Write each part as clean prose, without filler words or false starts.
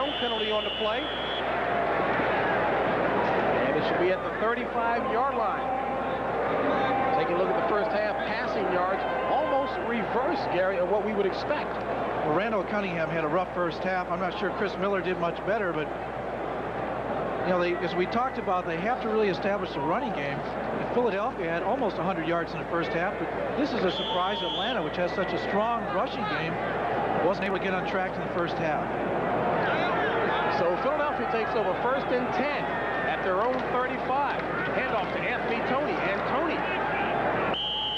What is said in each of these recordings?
down penalty on the play. And it should be at the 35-yard line. Taking a look at the first half passing yards, almost reverse, Gary, of what we would expect. Well, Randall Cunningham had a rough first half. I'm not sure Chris Miller did much better, but you know, as we talked about, they have to really establish a running game. And Philadelphia had almost 100 yards in the first half, but this is a surprise. Atlanta, which has such a strong rushing game, wasn't able to get on track in the first half. So Philadelphia takes over 1st and 10 at their own 35. Handoff to Anthony Toney, and Toney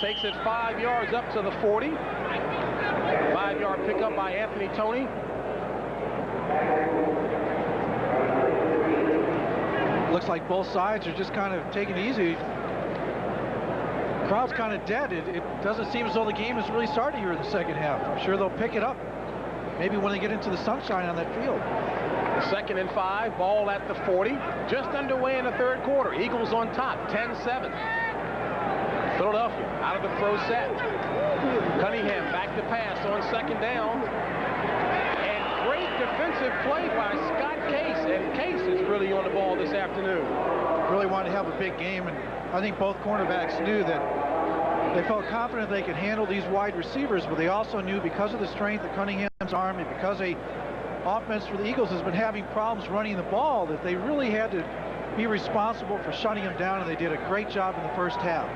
takes it 5 yards up to the 40. 5-yard pickup by Anthony Toney. Looks like both sides are just kind of taking it easy. Crowd's kind of dead. It doesn't seem as though the game has really started here in the second half. I'm sure they'll pick it up maybe when they get into the sunshine on that field. 2nd and 5, ball at the 40. Just underway in the third quarter. Eagles on top, 10-7. Philadelphia out of the throw set. Cunningham back to pass on 2nd down. And great defensive play by Scott Case. And Case is really on the ball this afternoon. Really wanted to have a big game, and I think both cornerbacks knew that they felt confident they could handle these wide receivers, but they also knew because of the strength of Cunningham's arm and because the offense for the Eagles has been having problems running the ball, that they really had to be responsible for shutting them down, and they did a great job in the first half.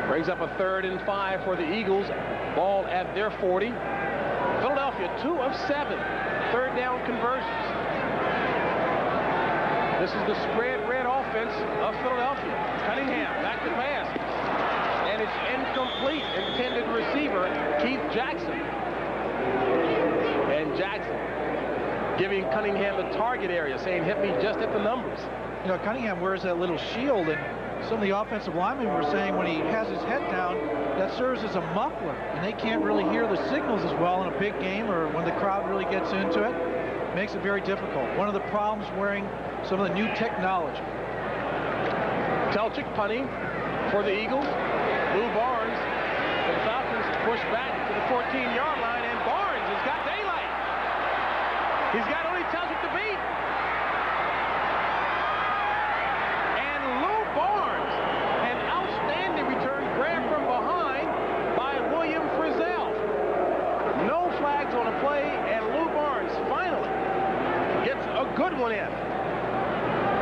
Brings up a 3rd and 5 for the Eagles. Ball at their 40. Philadelphia 2 of 7 3rd down conversions. This is the spread red offense of Philadelphia. Cunningham back to pass. And it's incomplete. Intended receiver, Keith Jackson. And Jackson giving Cunningham the target area, saying, hit me just at the numbers. You know, Cunningham wears that little shield, and some of the offensive linemen were saying when he has his head down, that serves as a muffler, and they can't really hear the signals as well in a big game or when the crowd really gets into it. Makes it very difficult. One of the problems wearing some of the new technology. Telchik punting for the Eagles. Lou Barnes. The Falcons push back to the 14-yard line, and Barnes has got daylight. He's got only Telchik to beat. And Lou Barnes, an outstanding return grab from behind by William Frizzell. No flags on the play, and Lou Barnes finally gets a good one in.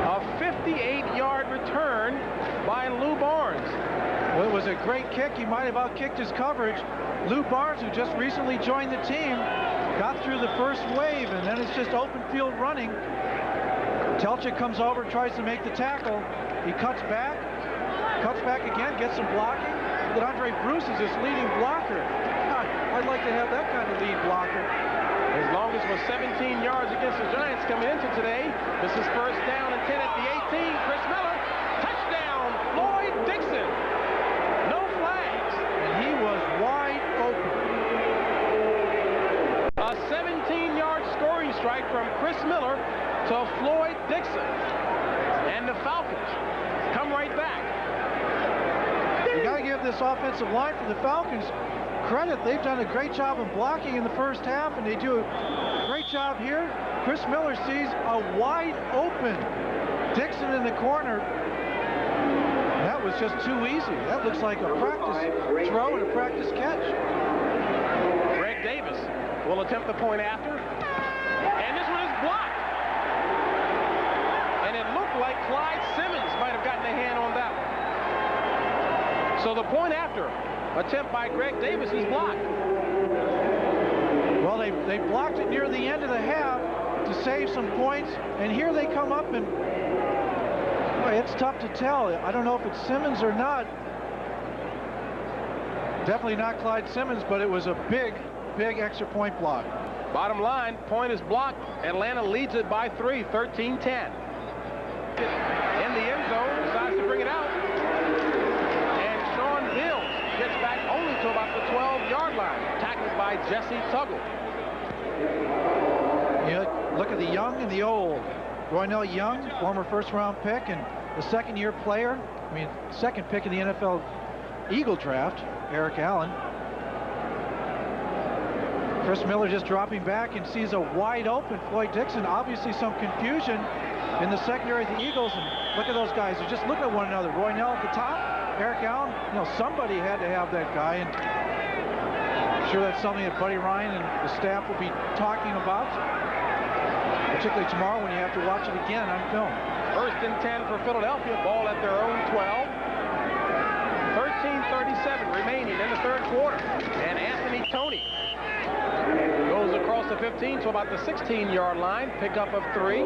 A 58-yard return by Lou Barnes. Well, it was a great kick. He might have outkicked his coverage. Lou Barnes, who just recently joined the team, got through the first wave, and then it's just open field running. Telchik comes over, tries to make the tackle. He cuts back again, gets some blocking. But Andre Bruce is this leading blocker. I'd like to have that kind of lead blocker. His longest was 17 yards against the Giants coming into today. This is 1st down and 10 at the 18. Chris Miller, touchdown, Lloyd Dixon. No flags. And he was wide open. A 17-yard scoring strike from Chris Miller to Floyd Dixon. And the Falcons come right back. You got to give this offensive line for the Falcons credit. They've done a great job of blocking in the first half, and they do a great job here. Chris Miller sees a wide open Dixon in the corner. That was just too easy. That looks like a practice throw and a practice catch. Greg Davis will attempt the point after, and this one is blocked. And it looked like Clyde Simmons might have gotten a hand on that one. So the point after attempt by Greg Davis is blocked. Well, they blocked it near the end of the half to save some points, and here they come up, and boy, it's tough to tell. I don't know if it's Simmons or not. Definitely not Clyde Simmons, but it was a big extra point block. Bottom line, point is blocked. Atlanta leads it by 3, 13-10. In the end zone, decides to bring it out. And Sean Bills gets back only to about the 12-yard line, tackled by Jesse Tuggle. You look at the young and the old. Roynell Young, former first-round pick, and the second-year player. Second pick in the NFL Eagle draft, Eric Allen. Chris Miller just dropping back and sees a wide open Floyd Dixon. Obviously some confusion in the secondary of the Eagles. And look at those guys. They're just looking at one another. Roy Nell at the top, Eric Allen. You know, somebody had to have that guy. And I'm sure that's something that Buddy Ryan and the staff will be talking about, particularly tomorrow when you have to watch it again on film. 1st and 10 for Philadelphia. Ball at their own 12. 13:37 remaining in the third quarter. And Anthony Toney goes across the 15 to about the 16-yard line. Pickup of 3.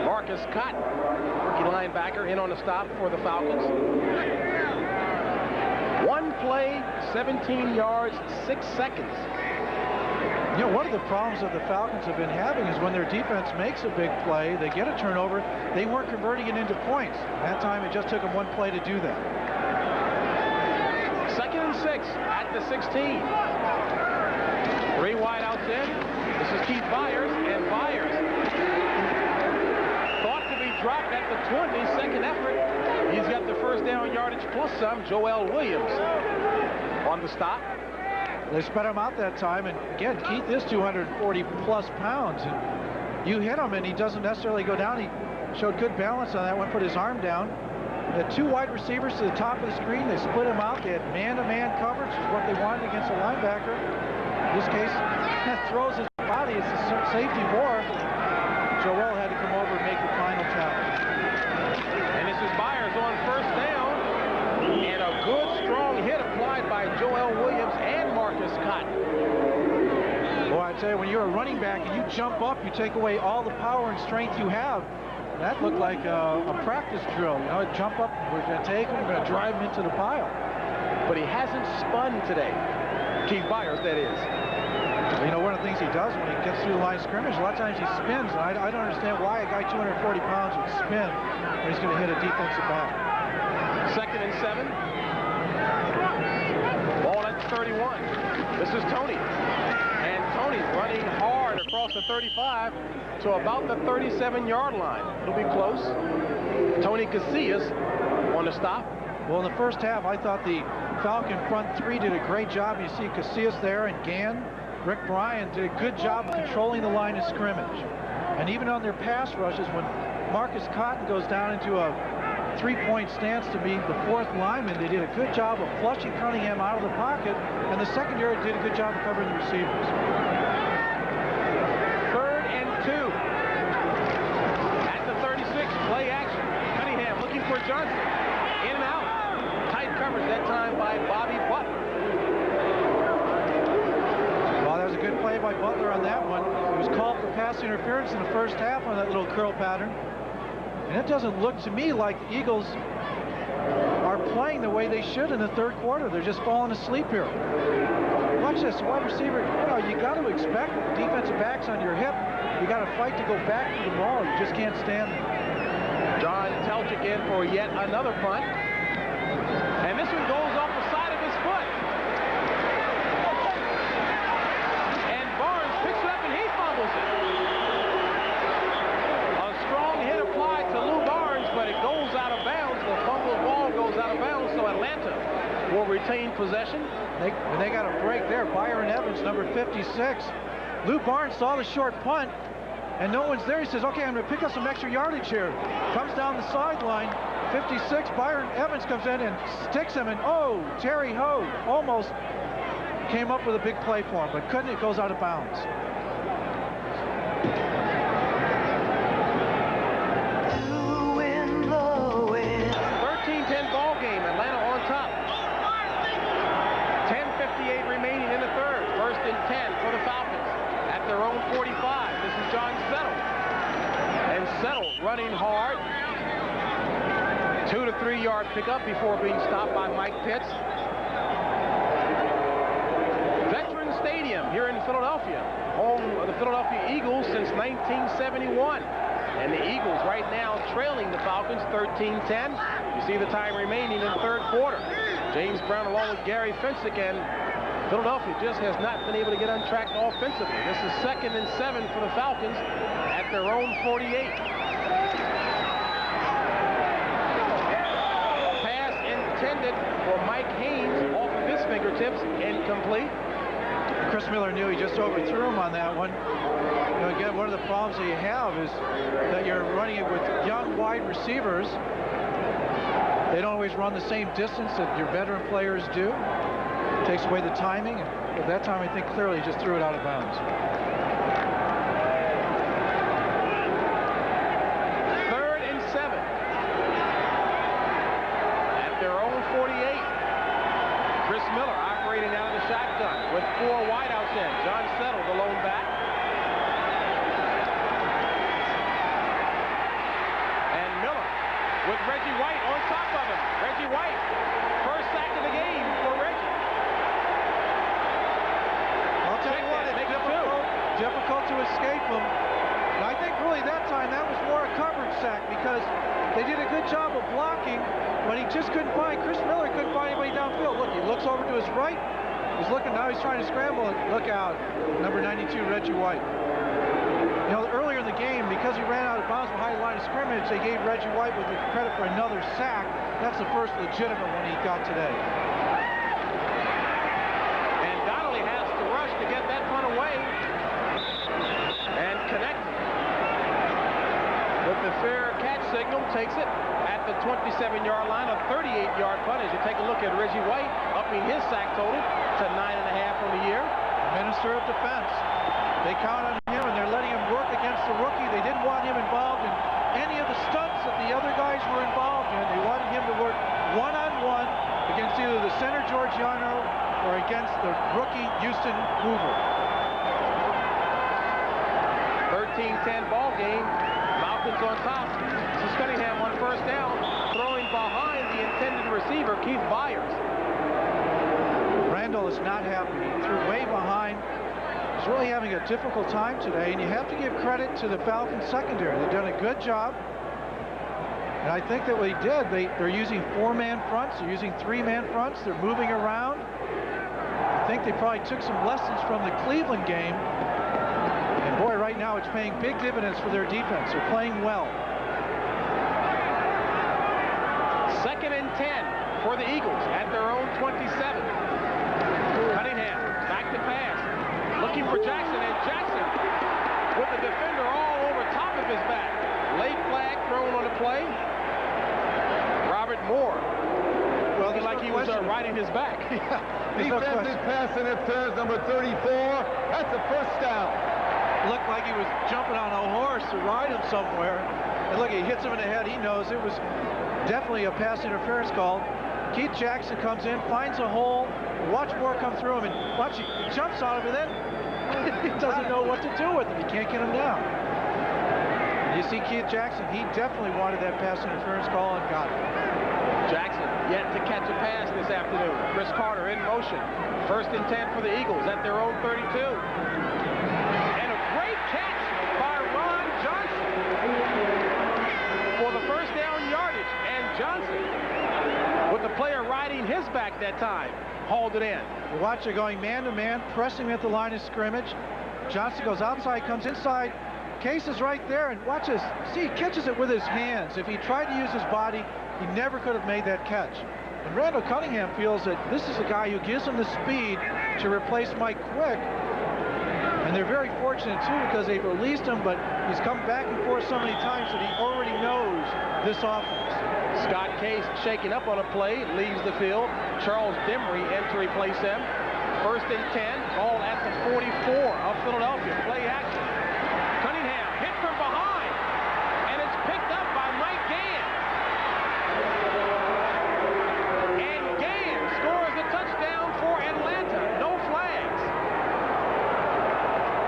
Marcus Cotton, rookie linebacker, in on the stop for the Falcons. 1 play, 17 yards, 6 seconds. You know, one of the problems that the Falcons have been having is when their defense makes a big play, they get a turnover, they weren't converting it into points. That time it just took them 1 play to do that. 2nd and 6 at the 16. 3 wide outs in. This is Keith Byers, and Byers thought to be dropped at the 20. Second effort. He's got the first down yardage plus some. Joel Williams on the stop. They spread him out that time, and again, Keith is 240 plus pounds. And you hit him, and he doesn't necessarily go down. He showed good balance on that one, put his arm down. They had 2 wide receivers to the top of the screen. They split him out. They had man-to-man coverage, which is what they wanted against a linebacker. In this case, that throws his body. It's a safety more. Joel had to come over and make the final tackle. And this is Byers on first down. And a good, strong hit applied by Joel Williams and Marcus Cotton. Boy, I tell you, when you're a running back and you jump up, you take away all the power and strength you have. That looked like a practice drill. You know, jump up, we're going to take him, we're going to drive him into the pile. But he hasn't spun today. Keith Byers, that is. You know, one of the things he does when he gets through the line of scrimmage, a lot of times he spins. And I don't understand why a guy 240 pounds would spin when he's going to hit a defensive back. 2nd and 7. Ball at 31. This is Toney. And Toney running hard across the 35 to about the 37-yard line. It'll be close. Tony Casillas on the stop. Well, in the first half, I thought the Falcon front 3 did a great job. You see Casillas there, and Gann. Rick Bryan did a good job of controlling the line of scrimmage. And even on their pass rushes, when Marcus Cotton goes down into a 3-point stance to be the 4th lineman, they did a good job of flushing Cunningham out of the pocket, and the secondary did a good job of covering the receivers. 3rd and 2. At the 36, play action. Cunningham looking for Johnson. In and out. Tight coverage that time by Bobby Butler. Well, that was a good play by Butler on that one. He was called for pass interference in the first half on that little curl pattern. And it doesn't look to me like the Eagles are playing the way they should in the third quarter. They're just falling asleep here. Watch this, wide receiver. You know, you got to expect the defensive back's on your hip. You got to fight to go back to the ball. You just can't stand it. John Telchik in for yet another punt. And this one goes off the side of his foot. And Barnes picks it up and he fumbles it. A strong hit applied to Lou Barnes, but it goes out of bounds. The fumbled ball goes out of bounds, so Atlanta will retain possession. They got a break there. Byron Evans, number 56. Lou Barnes saw the short punt, and no one's there. He says, okay, I'm going to pick up some extra yardage here. Comes down the sideline. 56, Byron Evans comes in and sticks him, and oh, Terry Ho almost came up with a big play for him, but couldn't. It goes out of bounds. Ball game, Atlanta on top. 10:58 remaining in the third. 1st and 10 for the Falcons at their own 45. This is John Settle. And Settle running hard. 2 to 3 yard pickup before being stopped by Mike Pitts. Veterans Stadium here in Philadelphia. Home of the Philadelphia Eagles since 1971. And the Eagles right now trailing the Falcons 13-10. You see the time remaining in the third quarter. James Brown along with Gary Fensick, and Philadelphia just has not been able to get untracked offensively. This is 2nd and 7 for the Falcons at their own 48. Pass intended for Mike Haynes off of his fingertips, incomplete. Chris Miller knew he just overthrew him on that one. You know, again, one of the problems that you have is that you're running it with young wide receivers. They don't always run the same distance that your veteran players do. It takes away the timing. And at that time, I think clearly he just threw it out of bounds. Third and 7. At their own 48. Chris Miller operating out of the shotgun with 4 wideouts in. John Settle, the lone back. And Miller with Reggie White on top of him. Reggie White, first sack of the game for Reggie. I'll tell you what, it's difficult to escape him. And I think really that time that was more a coverage sack because they did a good job of blocking when he just couldn't find, Chris Miller couldn't find anybody downfield. Look, he looks over to his right. He's looking, now he's trying to scramble. Look out, number 92, Reggie White. You know, earlier in the game, because he ran out of bounds behind the line of scrimmage, they gave Reggie White with the credit for another sack. That's the first legitimate one he got today. And Donnelly has to rush to get that punt away and connect with the fair catch signal. Takes it at the 27-yard line, a 38-yard punt. As you take a look at Reggie White, upping his sack total to 9.5 on the year. Minister of Defense. They count on him, and they're letting him work against the rookie. They didn't want him involved in any of the stunts that the other guys were involved in. They wanted him to work one-on-one against either the center Georgiano or against the rookie Houston Hoover. 13-10 ball game. Falcons on top. This is Cunningham on first down, throwing behind the intended receiver, Keith Byers. Randall is not happy. He threw way behind. He's really having a difficult time today, and you have to give credit to the Falcons secondary. They've done a good job. And I think that what he did, they're using 4-man fronts, they're using 3-man fronts, they're moving around. I think they probably took some lessons from the Cleveland game. And boy, right now it's paying big dividends for their defense. They're playing well. 2nd and 10 for the Eagles at their own 27. Cunningham back to pass. Looking for Jackson, and Jackson with the defender all over top of his back. Late flag thrown on the play. Robert Moore, well, like he was riding his back. Defensive pass interference, number 34. That's a first down. Looked like he was jumping on a horse to ride him somewhere. And look, he hits him in the head. He knows it was definitely a pass interference call. Keith Jackson comes in, finds a hole. Watch Moore come through him, and watch, he jumps on him, and then he doesn't know what to do with him. He can't get him down. You see Keith Jackson, he definitely wanted that pass interference call and got it. Jackson yet to catch a pass this afternoon. Chris Carter in motion. 1st and 10 for the Eagles at their own 32. And a great catch by Ron Johnson for the first down yardage. And Johnson, with the player riding his back that time, hauled it in. You watch it going man-to-man, pressing at the line of scrimmage. Johnson goes outside, comes inside. Case is right there, and watch this. See, he catches it with his hands. If he tried to use his body, he never could have made that catch. And Randall Cunningham feels that this is a guy who gives him the speed to replace Mike Quick. And they're very fortunate, too, because they've released him, but he's come back and forth so many times that he already knows this offense. Scott Case shaking up on a play, leaves the field. Charles Dimry in to replace him. 1st and 10, ball at the 44 of Philadelphia. Play action. Cunningham hit from behind, and it's picked up by Mike Gann. And Gann scores the touchdown for Atlanta. No flags.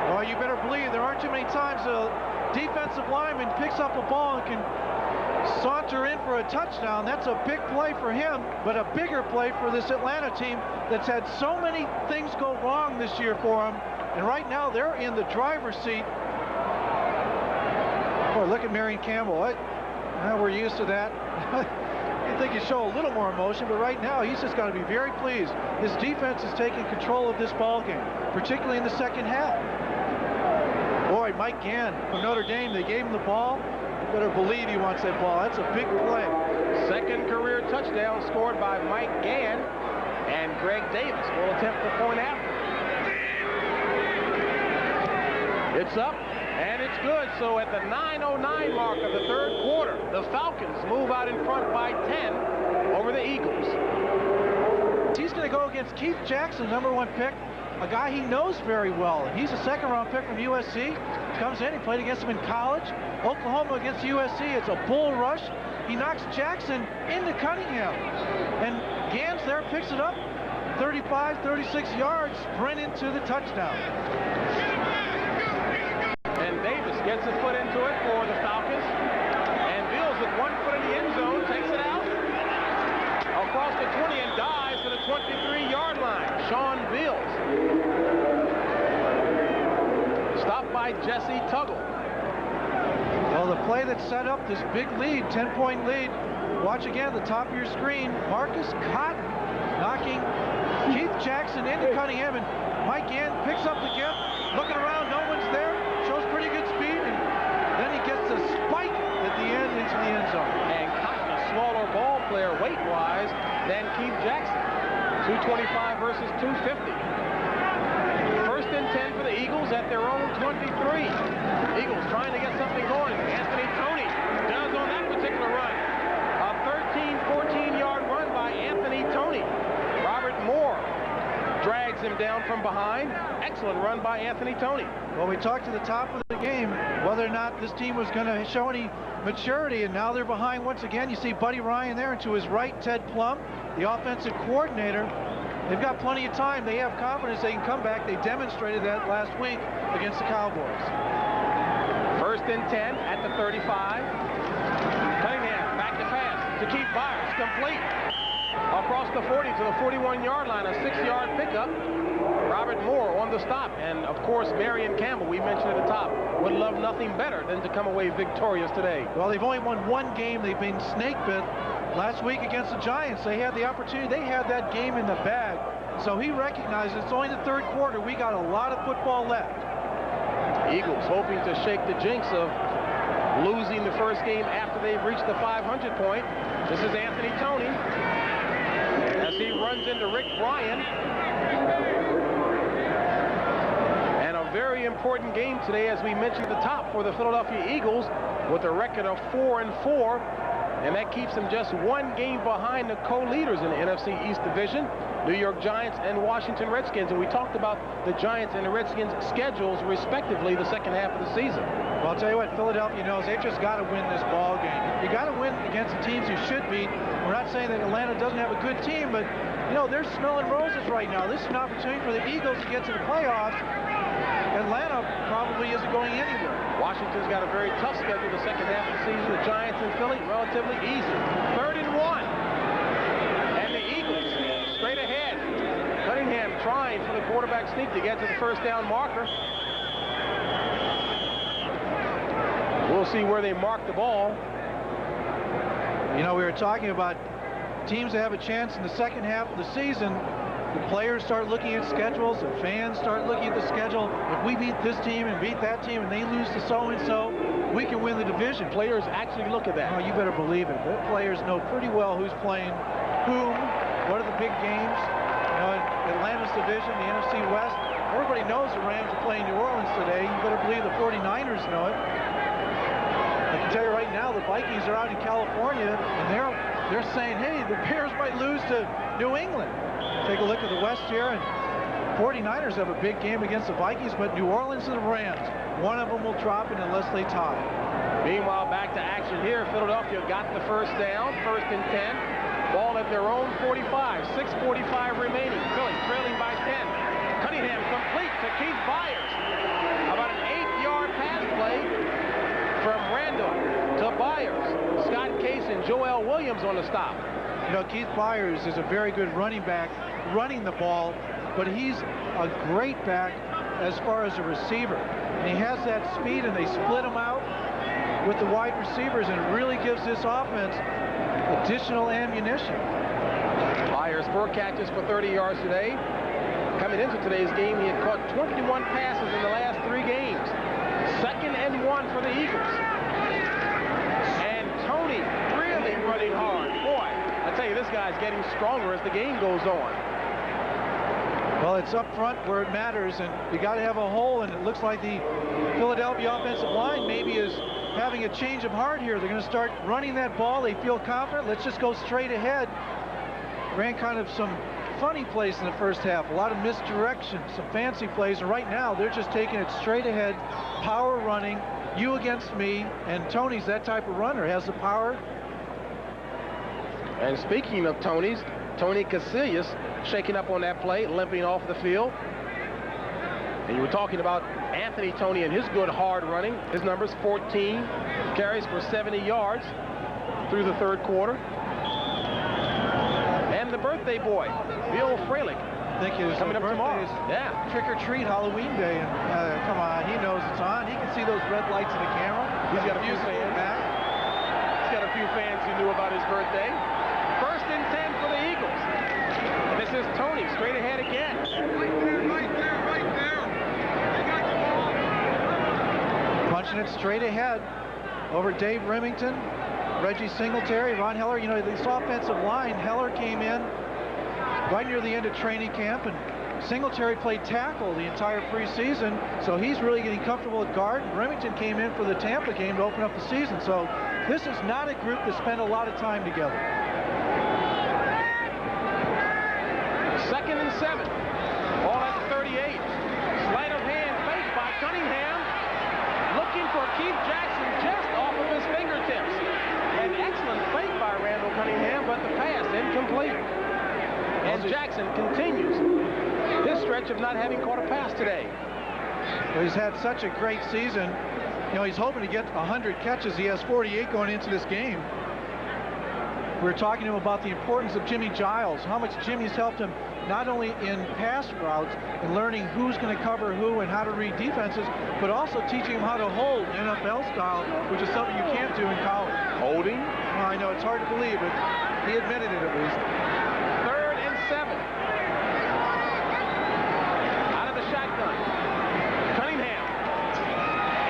Well, you better believe there aren't too many times a defensive lineman picks up a ball and can saunter in for a touchdown. That's a big play for him, but a bigger play for this Atlanta team that's had so many things go wrong this year for them. And right now they're in the driver's seat. Boy, look at Marion Campbell. Now we're used to that. You think he'd show a little more emotion, but right now he's just got to be very pleased. His defense is taking control of this ball game, particularly in the second half. Boy, Mike Gann from Notre Dame, they gave him the ball. You better believe he wants that ball. That's a big play. 2nd career touchdown scored by Mike Gann, and Greg Davis will attempt the point after. It's up, and it's good. So at the 9:09 mark of the third quarter, the Falcons move out in front by 10 over the Eagles. He's going to go against Keith Jackson, #1 pick, a guy he knows very well. He's a second-round pick from USC. Comes in, he played against him in college. Oklahoma against USC, it's a bull rush. He knocks Jackson into Cunningham. And Gans there picks it up, 35, 36 yards, sprint into the touchdown. And Davis gets a foot into it for the Falcons. And Bills with 1 foot in the end zone, takes it out across the 20 and dives to the 23-yard line. Sean Bills. Stopped by Jesse Tuggle. Well, the play that set up this big lead, 10-point lead. Watch again at the top of your screen. Marcus Cotton knocking Keith Jackson into Cunningham, and Mike Gann picks up the gift, looking around, no one's there, shows pretty good speed, and then he gets a spike at the end into the end zone. And Cotton, a smaller ball player weight-wise than Keith Jackson. 225 versus 250. First and 10 for the Eagles at their own 23. Eagles trying to get something going. Anthony Toney does on that particular run. A 13-14-yard run by Anthony Toney. Robert Moore drags him down from behind. Excellent run by Anthony Toney. Well, we talked at the top of the game whether or not this team was going to show any maturity, and now they're behind once again. You see Buddy Ryan there, and to his right, Ted Plum, the offensive coordinator. They've got plenty of time. They have confidence they can come back. They demonstrated that last week against the Cowboys. First and 10 at the 35. Cunningham back to pass to Keith Byers, complete across the 40 to the 41-yard line, a 6-yard pickup. Robert Moore on the stop, and of course Marion Campbell, we mentioned at the top, would love nothing better than to come away victorious today. Well, they've only won 1 game. They've been snake bit. Last week against the Giants, they had the opportunity. They had that game in the bag. So he recognizes it's only the third quarter. We got a lot of football left. Eagles hoping to shake the jinx of losing the first game after they've reached the 500 point. This is Anthony Toney as he runs into Rick Bryan. And a very important game today, as we mentioned at the top, for the Philadelphia Eagles with a record of 4-4. And that keeps them just 1 game behind the co-leaders in the NFC East Division, New York Giants and Washington Redskins. And we talked about the Giants and the Redskins' schedules, respectively, the second half of the season. Well, I'll tell you what, Philadelphia knows they've just got to win this ball game. You got to win against the teams you should beat. We're not saying that Atlanta doesn't have a good team, but, you know, they're smelling roses right now. This is an opportunity for the Eagles to get to the playoffs. Atlanta probably isn't going anywhere. Washington's got a very tough schedule the second half of the season. The Giants and Philly, relatively easy. 3rd and 1. And the Eagles straight ahead. Cunningham trying for the quarterback sneak to get to the first down marker. We'll see where they mark the ball. You know, we were talking about teams that have a chance in the second half of the season. The players start looking at schedules, the fans start looking at the schedule. If we beat this team and beat that team and they lose to so-and-so, we can win the division. Players actually look at that. Oh, you better believe it. The players know pretty well who's playing whom, what are the big games. You know, Atlanta's division, the NFC West, everybody knows the Rams are playing New Orleans today. You better believe the 49ers know it. I can tell you right now, the Vikings are out in California, and they're saying, hey, the Bears might lose to New England. Take a look at the West here, and 49ers have a big game against the Vikings, but New Orleans and the Rams, one of them will drop it unless they tie. Meanwhile, back to action here. Philadelphia got the first down, 1st and 10. Ball at their own 45, 6:45 remaining. Philly trailing by 10. Cunningham complete to Keith Byers. About an 8-yard pass play from Randall to Byers. Scott Case and Joel Williams on the stop. You know, Keith Byers is a very good running back, running the ball, but he's a great back as far as a receiver. And he has that speed, and they split him out with the wide receivers, and it really gives this offense additional ammunition. Byers 4 catches for 30 yards today. Coming into today's game, he had caught 21 passes in the last 3 games. 2nd and 1 for the Eagles. And Toney really running hard. Boy, I tell you, this guy's getting stronger as the game goes on. Well, it's up front where it matters, and you got to have a hole, and it looks like the Philadelphia offensive line maybe is having a change of heart here. They're going to start running that ball. They feel confident. Let's just go straight ahead. Ran kind of some funny plays in the first half, a lot of misdirection, some fancy plays, and right now they're just taking it straight ahead, power running, you against me, and Tony's that type of runner, has the power. And speaking of Tony Casillas shaking up on that play, limping off the field. And you were talking about Anthony Tony and his good hard running. His number's 14, carries for 70 yards through the third quarter. And the birthday boy, Bill Fralick. I think his coming up tomorrow. Yeah. Trick or treat Halloween day, and come on, he knows it's on. He can see those red lights in the camera. He's got a few fans. He's got a few fans who knew about his birthday. First and 10 for the Eagles. And this is Tony straight ahead again. Right there. They got the ball. Punching it straight ahead over Dave Remington, Reggie Singletary, Ron Heller. You know, this offensive line, Heller came in right near the end of training camp, and Singletary played tackle the entire preseason, so he's really getting comfortable at guard. Remington came in for the Tampa game to open up the season, so this is not a group that spent a lot of time together. Second and 7. Ball at the 38. Sleight of hand fake by Cunningham. Looking for Keith Jackson just off of his fingertips. An excellent fake by Randall Cunningham, but the pass incomplete. And Jackson continues his stretch of not having caught a pass today. Well, he's had such a great season. You know, he's hoping to get 100 catches. He has 48 going into this game. We were talking to him about the importance of Jimmy Giles, how much Jimmy's helped him not only in pass routes and learning who's going to cover who and how to read defenses, but also teaching him how to hold NFL style, which is something you can't do in college. Holding? Well, I know it's hard to believe, but he admitted it at least. 3rd and 7. Out of the shotgun. Cunningham.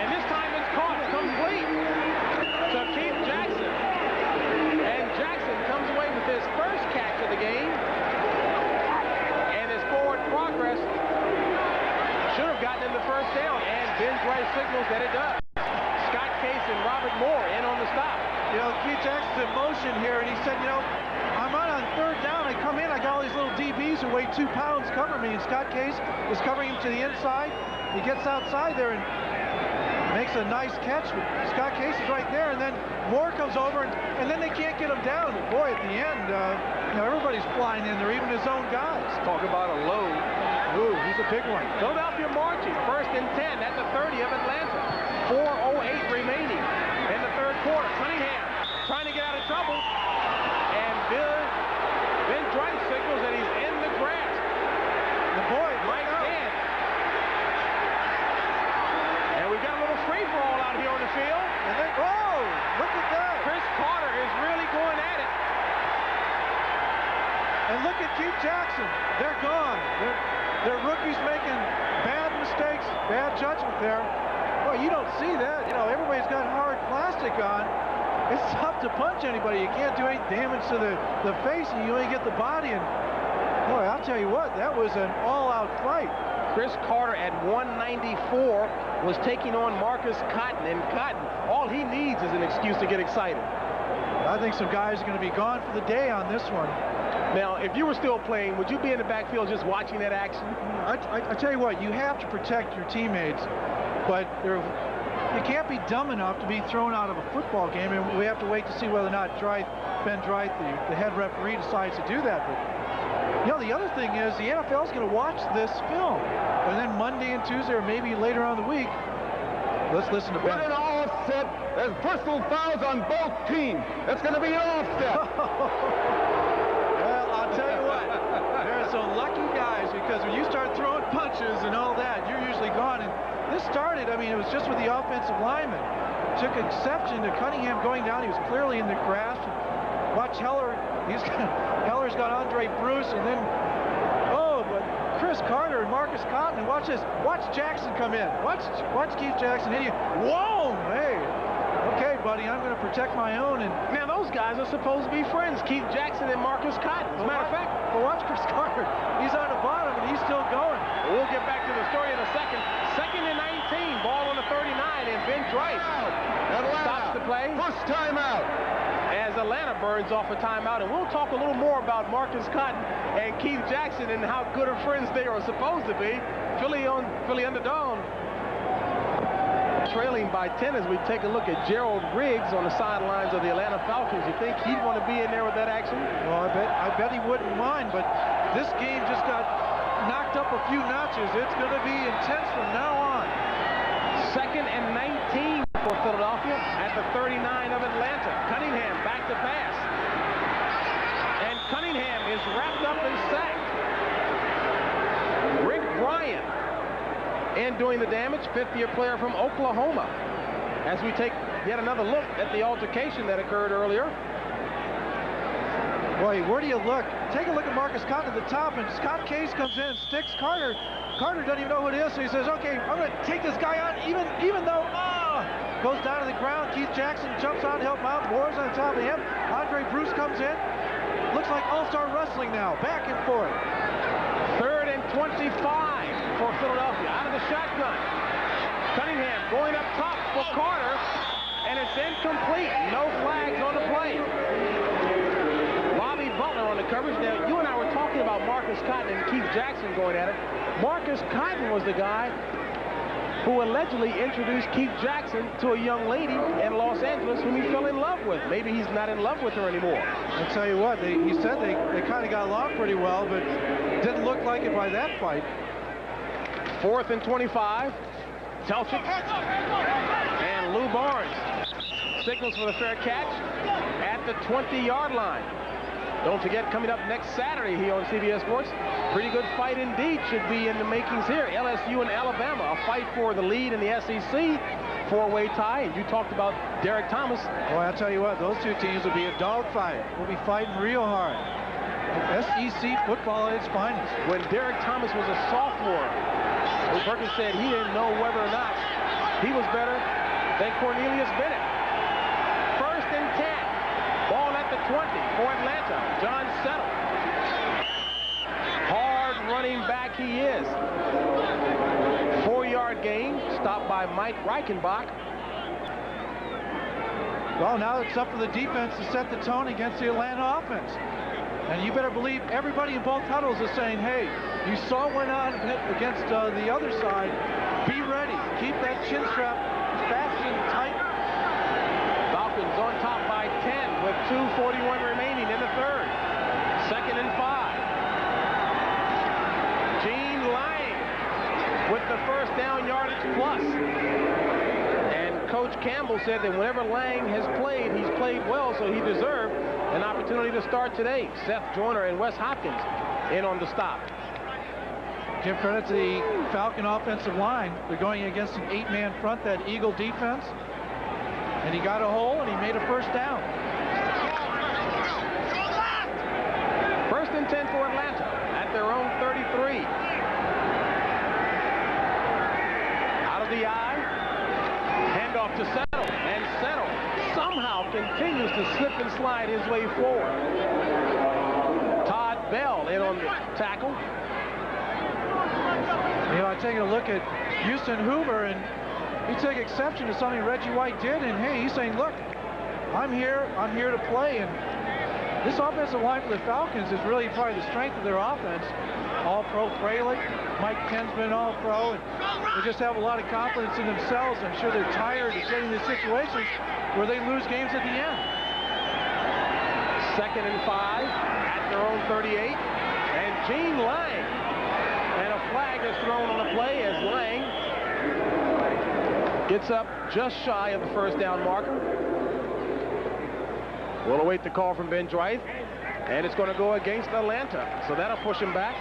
And this time it's caught complete to Keith Jackson. And Jackson comes away with his first catch of the game. And his forward progress should have gotten him the first down. And Ben Dry signals that it does. Scott Case and Robert Moore in on the stop. You know, Keith Jackson's in motion here, and he said, you know, I'm on 3rd down. I come in, I got all these little DBs who weigh 2 pounds cover me, and Scott Case is covering him to the inside. He gets outside there and makes a nice catch. Scott Case is right there, and then Moore comes over, and then they can't get him down. Boy, at the end, you know, everybody's flying in there, even his own guys. Talk about a load. Ooh, he's a big one. Philadelphia marching, 1st and 10 at the 30 of Atlanta. 4:08 remaining in the third quarter. Cunningham trying to get out of trouble. And Ben Dry signals that he's in the grass. The boy, Mike Dan. And we've got a little free-for-all out here on the field. And then, oh, look at that. Chris Carter is really going at it. And look at Keith Jackson. They're gone. They're rookies making bad mistakes, bad judgment there. Well, you don't see that. You know, everybody's got hard plastic on. It's tough to punch anybody. You can't do any damage to the face, and you only get the body. And boy, I'll tell you what, that was an all-out fight. Chris Carter at 194 was taking on Marcus Cotton, and Cotton, all he needs is an excuse to get excited. I think some guys are going to be gone for the day on this one. Now, if you were still playing, would you be in the backfield just watching that action? I tell you what, you have to protect your teammates, but you can't be dumb enough to be thrown out of a football game, and we have to wait to see whether or not Ben Drythe, the head referee, decides to do that. But you know, the other thing is the NFL is going to watch this film, and then Monday and Tuesday, or maybe later on in the week, let's listen to Ben. With an offset, there's personal fouls on both teams. It's going to be an offset. Well, I'll tell you what, there are some lucky guys, because when you start throwing punches and all that, you're usually gone. And this started, I mean, it was just with the offensive lineman. Took exception to Cunningham going down. He was clearly in the grasp. Watch Heller. Heller's got Andre Bruce, and then, oh, but Chris Carter and Marcus Cotton. And watch this. Watch Jackson come in. Watch Keith Jackson hit you. Whoa, hey. okay, buddy, I'm going to protect my own. And now those guys are supposed to be friends, Keith Jackson and Marcus Cotton. As a matter of fact, watch Chris Carter. He's on the bottom, and he's still going. We'll get back to the story in a second. 2nd and 19, ball on the 39, and Ben Dreiss stops the play. First timeout. As Atlanta burns off a timeout, and we'll talk a little more about Marcus Cotton and Keith Jackson and how good of friends they are supposed to be. Philly Underdog trailing by 10 as we take a look at Gerald Riggs on the sidelines of the Atlanta Falcons. You think he'd want to be in there with that action? Well, I bet he wouldn't mind, but this game just got knocked up a few notches. It's going to be intense from now on. 2nd and 19 for Philadelphia at the 39 of Atlanta. Cunningham back to pass. And Cunningham is wrapped up and sacked. Rick Bryant in doing the damage, 5th-year player from Oklahoma. As we take yet another look at the altercation that occurred earlier. Boy, where do you look? Take a look at Marcus Cotton at the top, and Scott Case comes in and sticks Carter. Carter doesn't even know who it is, so he says, okay, I'm going to take this guy on, even though, goes down to the ground. Keith Jackson jumps on to help him out. Moore's on top of him. Andre Bruce comes in. Looks like all-star wrestling now, back and forth. 3rd and 25 for Philadelphia, out of the shotgun. Cunningham going up top for Carter, and it's incomplete. No flags on the play. Bobby Butler on the coverage. Now, you and I were talking about Marcus Cotton and Keith Jackson going at it. Marcus Cotton was the guy who allegedly introduced Keith Jackson to a young lady in Los Angeles whom he fell in love with. Maybe he's not in love with her anymore. I'll tell you what, he said they kind of got along pretty well, but didn't look like it by that fight. 4th and 25. Telchik and Lou Barnes signals for the fair catch at the 20-yard line. Don't forget, coming up next Saturday here on CBS Sports, pretty good fight indeed should be in the makings here. LSU and Alabama, a fight for the lead in the SEC, 4-way tie. And you talked about Derek Thomas. Boy, I'll tell you what, those two teams will be a dogfight. We'll be fighting real hard. SEC football at its finest. When Derek Thomas was a sophomore, Perkins said he didn't know whether or not he was better than Cornelius Bennett. 1st and 10. Ball at the 20 for Atlanta. John Settle. Hard running back he is. 4-yard gain, stopped by Mike Reichenbach. Well, now it's up to the defense to set the tone against the Atlanta offense. And you better believe everybody in both huddles is saying, hey, you saw what went on against the other side. Be ready. Keep that chin strap fast and tight. Falcons on top by 10 with 2:41 remaining in the 3rd. 2nd and 5. Gene Lang with the first down yardage plus. And Coach Campbell said that whenever Lang has played, he's played well, so he deserved an opportunity to start today. Seth Joyner and Wes Hopkins in on the stop. Give credit to the Falcon offensive line. They're going against an 8-man front, that Eagle defense. And he got a hole, and he made a first down. 1st and 10 for Atlanta at their own 33. Out of the eye. Handoff to Settle. And Settle somehow continues to slip and slide his way forward. Todd Bell in on the tackle. You know, I take a look at Houston Hoover, and he took exception to something Reggie White did, and hey, he's saying, look, I'm here to play. And this offensive line for the Falcons is really probably the strength of their offense. All-Pro Fralick, Mike Kensman, All-Pro, and they just have a lot of confidence in themselves. I'm sure they're tired of getting into situations where they lose games at the end. 2nd and 5 at their own 38, and Gene Lang, and a flag is thrown on the play as Lang gets up just shy of the first down marker. We'll await the call from Ben Dreiss, and it's going to go against Atlanta, so that'll push him back.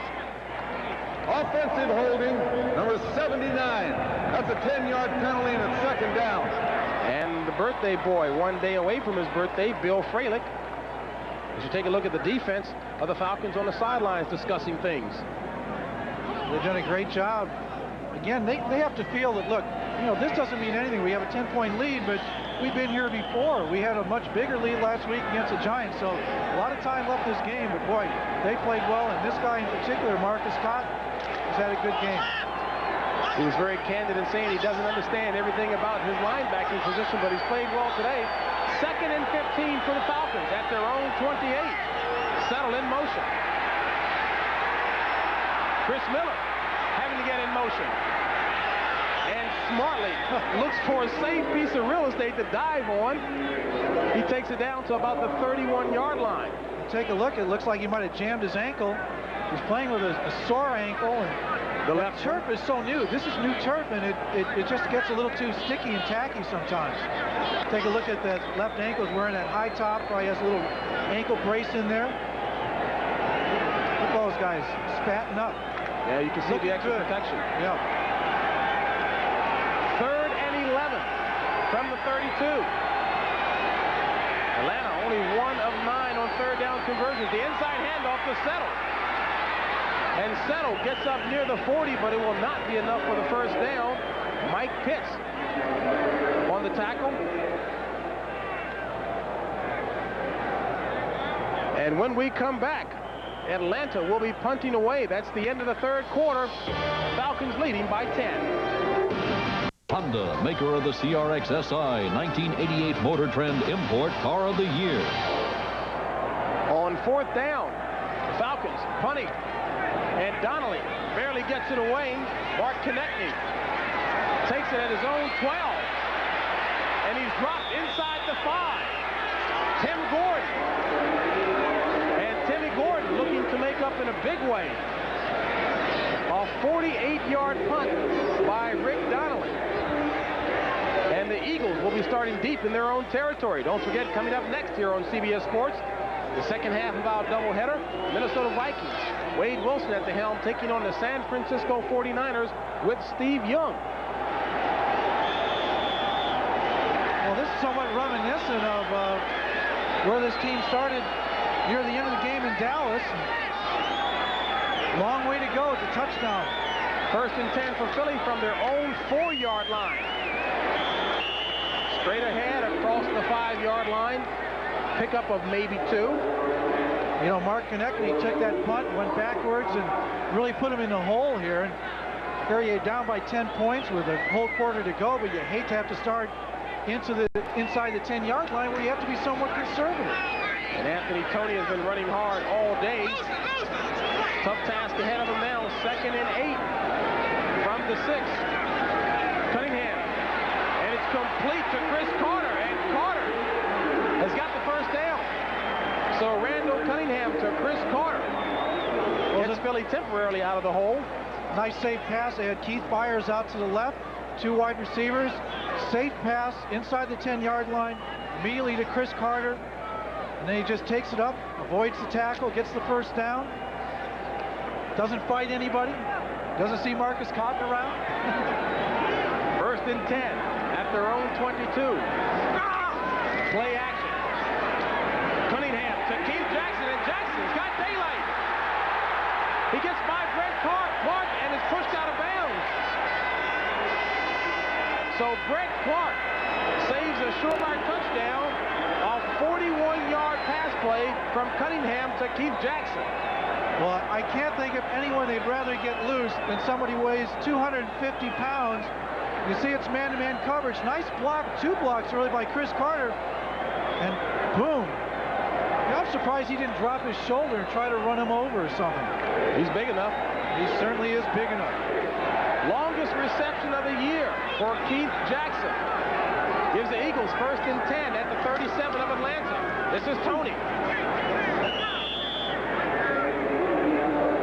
Offensive holding, number 79. That's a 10-yard penalty and it's 2nd down. And the birthday boy, one day away from his birthday, Bill Fralick. As you take a look at the defense of the Falcons on the sidelines discussing things. They've done a great job again, they have to feel that, look, you know, this doesn't mean anything. We have a 10-point lead, but we've been here before. We had a much bigger lead last week against the Giants, so a lot of time left in this game, but boy, they played well, and this guy in particular, Marcus Cotton, has had a good game. He was very candid in saying he doesn't understand everything about his linebacking position, but he's played well today. 2nd and 15 for the Falcons at their own 28. Settle in motion. Chris Miller having to get in motion. And smartly looks for a safe piece of real estate to dive on. He takes it down to about the 31-yard line. Take a look. It looks like he might have jammed his ankle. He's playing with a sore ankle. And the left turf is so new. This is new turf, and it just gets a little too sticky and tacky sometimes. Take a look at that left ankle. He's wearing that high top. Probably has a little ankle brace in there. Look at those guys spatting up. Yeah, you can see the extra protection. Yeah. 3rd and 11 from the 32. Atlanta only 1 of 9 on 3rd down conversions. The inside handoff to Settle. And Settle gets up near the 40, but it will not be enough for the first down. Mike Pitts on the tackle. And when we come back, Atlanta will be punting away. That's the end of the 3rd quarter. Falcons leading by 10. Honda, maker of the CRX SI, 1988 Motor Trend Import Car of the Year. On 4th down, the Falcons punting. And Donnelly barely gets it away. Mark Konechny takes it at his own 12. And he's dropped inside the 5. Tim Gordon. And Timmy Gordon looking to make up in a big way. A 48-yard punt by Rick Donnelly. And the Eagles will be starting deep in their own territory. Don't forget, coming up next here on CBS Sports, the second half of our doubleheader, Minnesota Vikings. Wade Wilson at the helm, taking on the San Francisco 49ers with Steve Young. Well, this is somewhat reminiscent of where this team started near the end of the game in Dallas. Long way to go to touchdown. 1st and 10 for Philly from their own 4-yard line. Straight ahead across the 5-yard line. Pickup of maybe 2. You know, Mark Konechny took that punt, went backwards, and really put him in the hole here. And carry it down by 10 points with a whole quarter to go, but you hate to have to start inside the 10-yard line where you have to be somewhat conservative. And Anthony Toney has been running hard all day. Tough task ahead of him now. 2nd and 8 from the 6. Cunningham. And it's complete to Chris Carter. And Carter has got the first down. So Randall Cunningham to Chris Carter. Gets Philly temporarily out of the hole. Nice safe pass. They had Keith Byers out to the left. 2 wide receivers. Safe pass inside the 10-yard line. Immediately to Chris Carter. And then he just takes it up, avoids the tackle, gets the first down. Doesn't fight anybody. Doesn't see Marcus Cotton around. 1st and 10 at their own 22. Play action. Cunningham to Keith Jackson, and Jackson's got daylight. He gets by Brett Clark and is pushed out of bounds. So Brett Clark saves a short-yard touchdown. A 41-yard pass play from Cunningham to Keith Jackson. Well, I can't think of anyone they'd rather get loose than somebody who weighs 250 pounds. You see it's man-to-man coverage. Nice block, 2 blocks really by Chris Carter. And boom. I'm surprised he didn't drop his shoulder and try to run him over or something. He's big enough. He certainly is big enough. Longest reception of the year for Keith Jackson. Gives the Eagles 1st and 10 at the 37 of Atlanta. This is Toney.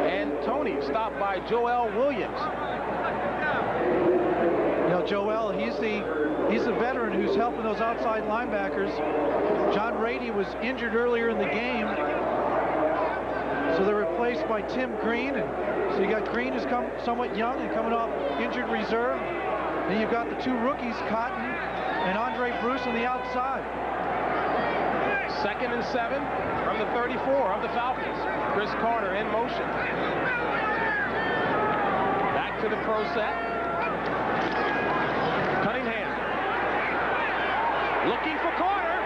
And Toney stopped by Joel Williams. You know, Joel, he's the veteran who's helping those outside linebackers. John Rady was injured earlier in the game. So they're replaced by Tim Green. And so you got Green who's come somewhat young and coming off injured reserve. Then you've got the 2 rookies, Cotton and Andre Bruce on the outside. 2nd and 7 from the 34 of the Falcons. Chris Carter in motion. Back to the pro set. Looking for Carter.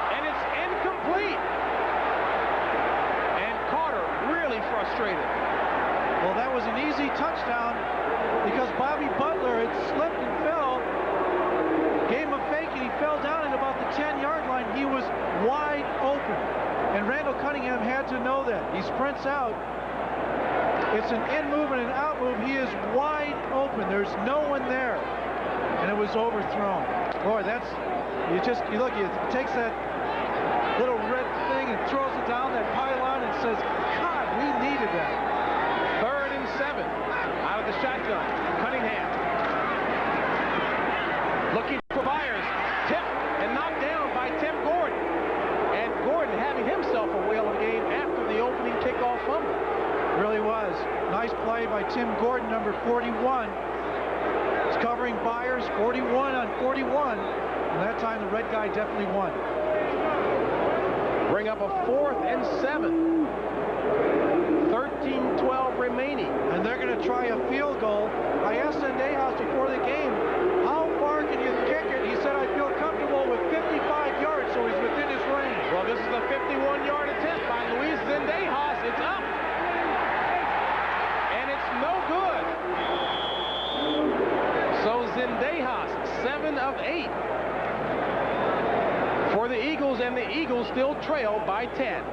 And it's incomplete. And Carter really frustrated. Well, that was an easy touchdown because Bobby Butler had slipped and fell, gave him a fake, and he fell down at about the 10-yard line. He was wide open, and Randall Cunningham had to know that. He sprints out. It's an in move and an out move. He is wide open. There's no one there, and it was overthrown. Boy, that's, you look, he takes that little red thing and throws it down that pylon and says, God, we needed that. 3rd and 7 out of the shotgun. Cunningham looking for Byers. Tipped and knocked down by Tim Gordon. And Gordon having himself a whale of a game after the opening kickoff fumble. Really was. Nice play by Tim Gordon, number 41. He's covering Byers, 41 on 41. And that time the red guy definitely won. Bring up a 4th and 7. 13-12 remaining. And they're going to try a field goal. I asked Zendejas before the game, how far can you kick it? He said, I feel comfortable with 55 yards, so he's within his range. Well, this is a 51-yard attempt by Luis Zendejas. It's up. And it's no good. So Zendejas, 7 of 8 for the Eagles, and the Eagles still trail by 10.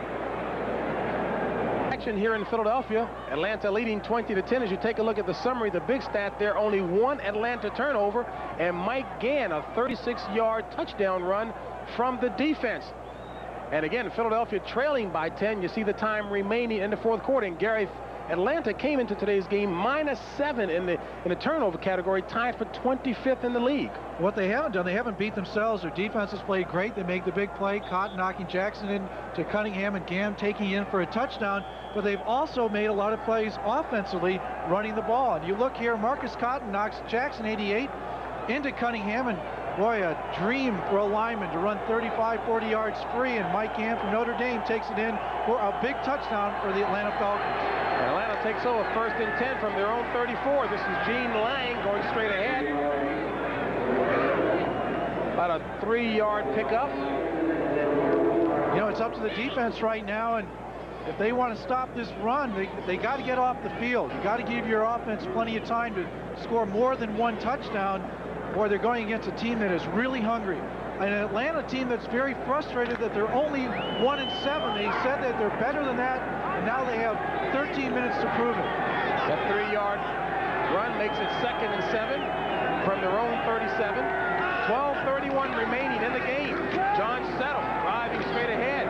Action here in Philadelphia. Atlanta leading 20-10. As you take a look at the summary, the big stat there, only 1 Atlanta turnover, and Mike Gann, a 36-yard touchdown run from the defense. And again, Philadelphia trailing by 10. You see the time remaining in the 4th quarter. And Gary, Atlanta came into today's game -7 in the turnover category, tied for 25th in the league. What they haven't done, they haven't beat themselves. Their defense has played great. They make the big play, Cotton knocking Jackson in to Cunningham and Gam taking in for a touchdown. But they've also made a lot of plays offensively running the ball. And you look here, Marcus Cotton knocks Jackson, 88, into Cunningham, and boy, a dream for a lineman to run 35, 40 yards free, and Mike Gann from Notre Dame takes it in for a big touchdown for the Atlanta Falcons. Atlanta takes over 1st and 10 from their own 34. This is Gene Lang going straight ahead. About a 3-yard pickup. You know, it's up to the defense right now, and if they want to stop this run, they got to get off the field. You got to give your offense plenty of time to score more than 1 touchdown, or they're going against a team that is really hungry. An Atlanta team that's very frustrated that they're only 1 and 7. They said that they're better than that, and now they have 13 minutes to prove it. That 3-yard run makes it 2nd and 7 from their own 37. 12:31 remaining in the game. John Settle driving straight ahead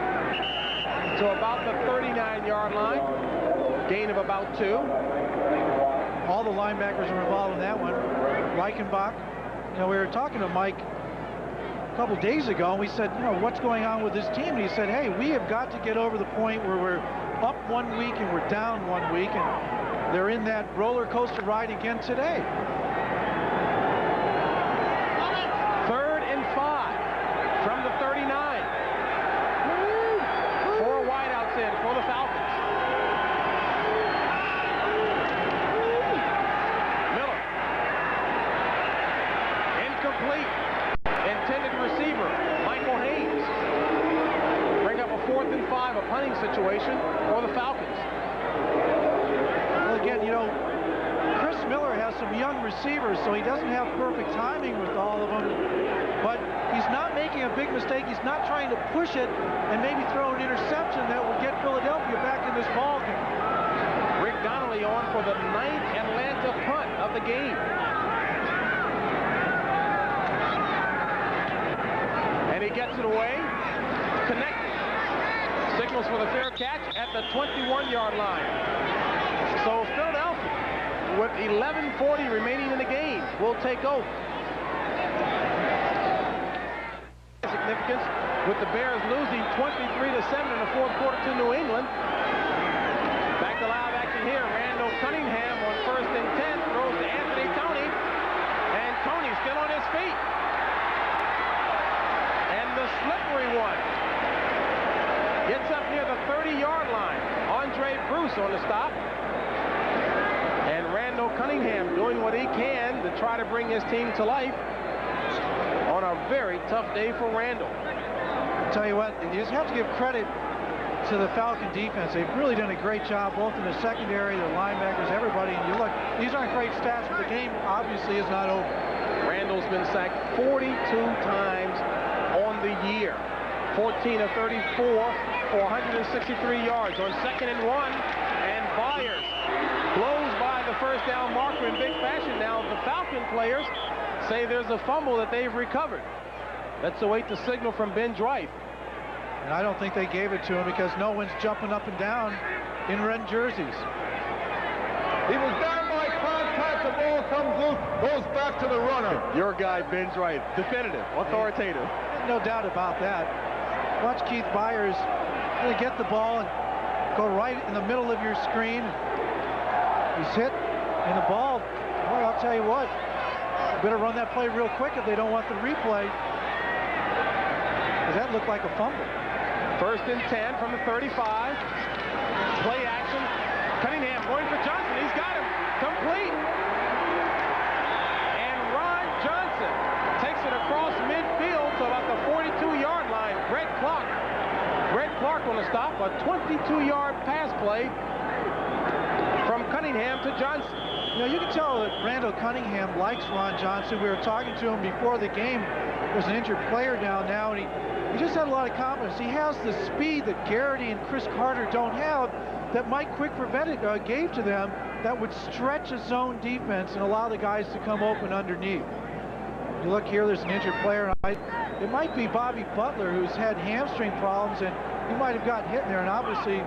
to about the 39-yard line. Gain of about 2. All the linebackers are involved in that one. Reichenbach. You know, we were talking to Mike a couple days ago, and we said, you know, what's going on with this team? And he said, hey, we have got to get over the point where we're up 1 week and we're down 1 week, and they're in that roller coaster ride again today. 3rd and 5 from the 39. 4 wideouts in for the Falcons. Miller. Incomplete. Intended receiver, Michael Haynes. Bring up a 4th and 5, a punting situation for the Falcons. Well, again, you know, Chris Miller has some young receivers, so he doesn't have perfect timing with all of them. But he's not making a big mistake. He's not trying to push it and maybe throw an interception that will get Philadelphia back in this ball game. Rick Donnelly on for the 9th Atlanta punt of the game. And he gets it away, connected. Signals for the fair catch at the 21-yard line. So Philadelphia, with 11:40 remaining in the game, will take over. Significance with the Bears losing 23-7 in the 4th quarter to New England. Back to live action here. Randall Cunningham on 1st and 10 throws to Anthony Toney, and Toney still on his feet. And the slippery one gets up near the 30-yard line. Andre Bruce on the stop. And Randall Cunningham doing what he can to try to bring his team to life. on a very tough day for Randall. I'll tell you what, you just have to give credit to the Falcon defense. They've really done a great job, both in the secondary, the linebackers, everybody. And you look, these aren't great stats, but the game obviously is not over. Randall's been sacked 42 times on the year. 14 of 34 for 163 yards. On 2nd and 1, and Byers blows by the first down marker in big fashion. Now the Falcon players say there's a fumble that they've recovered. Let's await the signal from Ben Dreif. And I don't think they gave it to him because no one's jumping up and down in red jerseys. He was down by contact. The ball comes loose, goes back to the runner. Your guy, Ben Dreif, definitive, authoritative. No doubt about that. Watch Keith Byers really get the ball and go right in the middle of your screen. He's hit, and the ball, boy, I'll tell you what, you better run that play real quick if they don't want the replay, because that looked like a fumble. 1st and 10 from the 35. Play action. Cunningham going for Johnson. He's got him. Complete. And Ron Johnson takes it across midfield to about the 42-yard line. Brett Clark on the stop. A 22-yard pass play from Cunningham to Johnson. You know, you can tell that Randall Cunningham likes Ron Johnson. We were talking to him before the game. There's an injured player down now, and he just had a lot of confidence. He has the speed that Garrity and Chris Carter don't have, that Mike Quick gave to them, that would stretch a zone defense and allow the guys to come open underneath. You look here, there's an injured player. It might be Bobby Butler, who's had hamstring problems, and he might have gotten hit in there, and obviously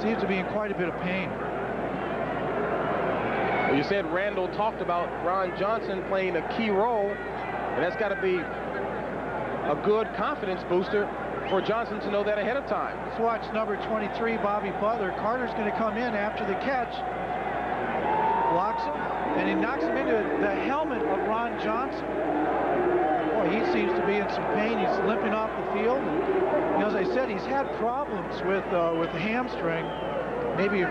seems to be in quite a bit of pain. Well, you said Randall talked about Ron Johnson playing a key role, and that's got to be a good confidence booster for Johnson to know that ahead of time. Let's watch number 23, Bobby Butler. Carter's going to come in after the catch, blocks him, and he knocks him into the helmet of Ron Johnson. Boy, he seems to be in some pain. He's limping off the field. And, you know, as I said, he's had problems with the hamstring. Maybe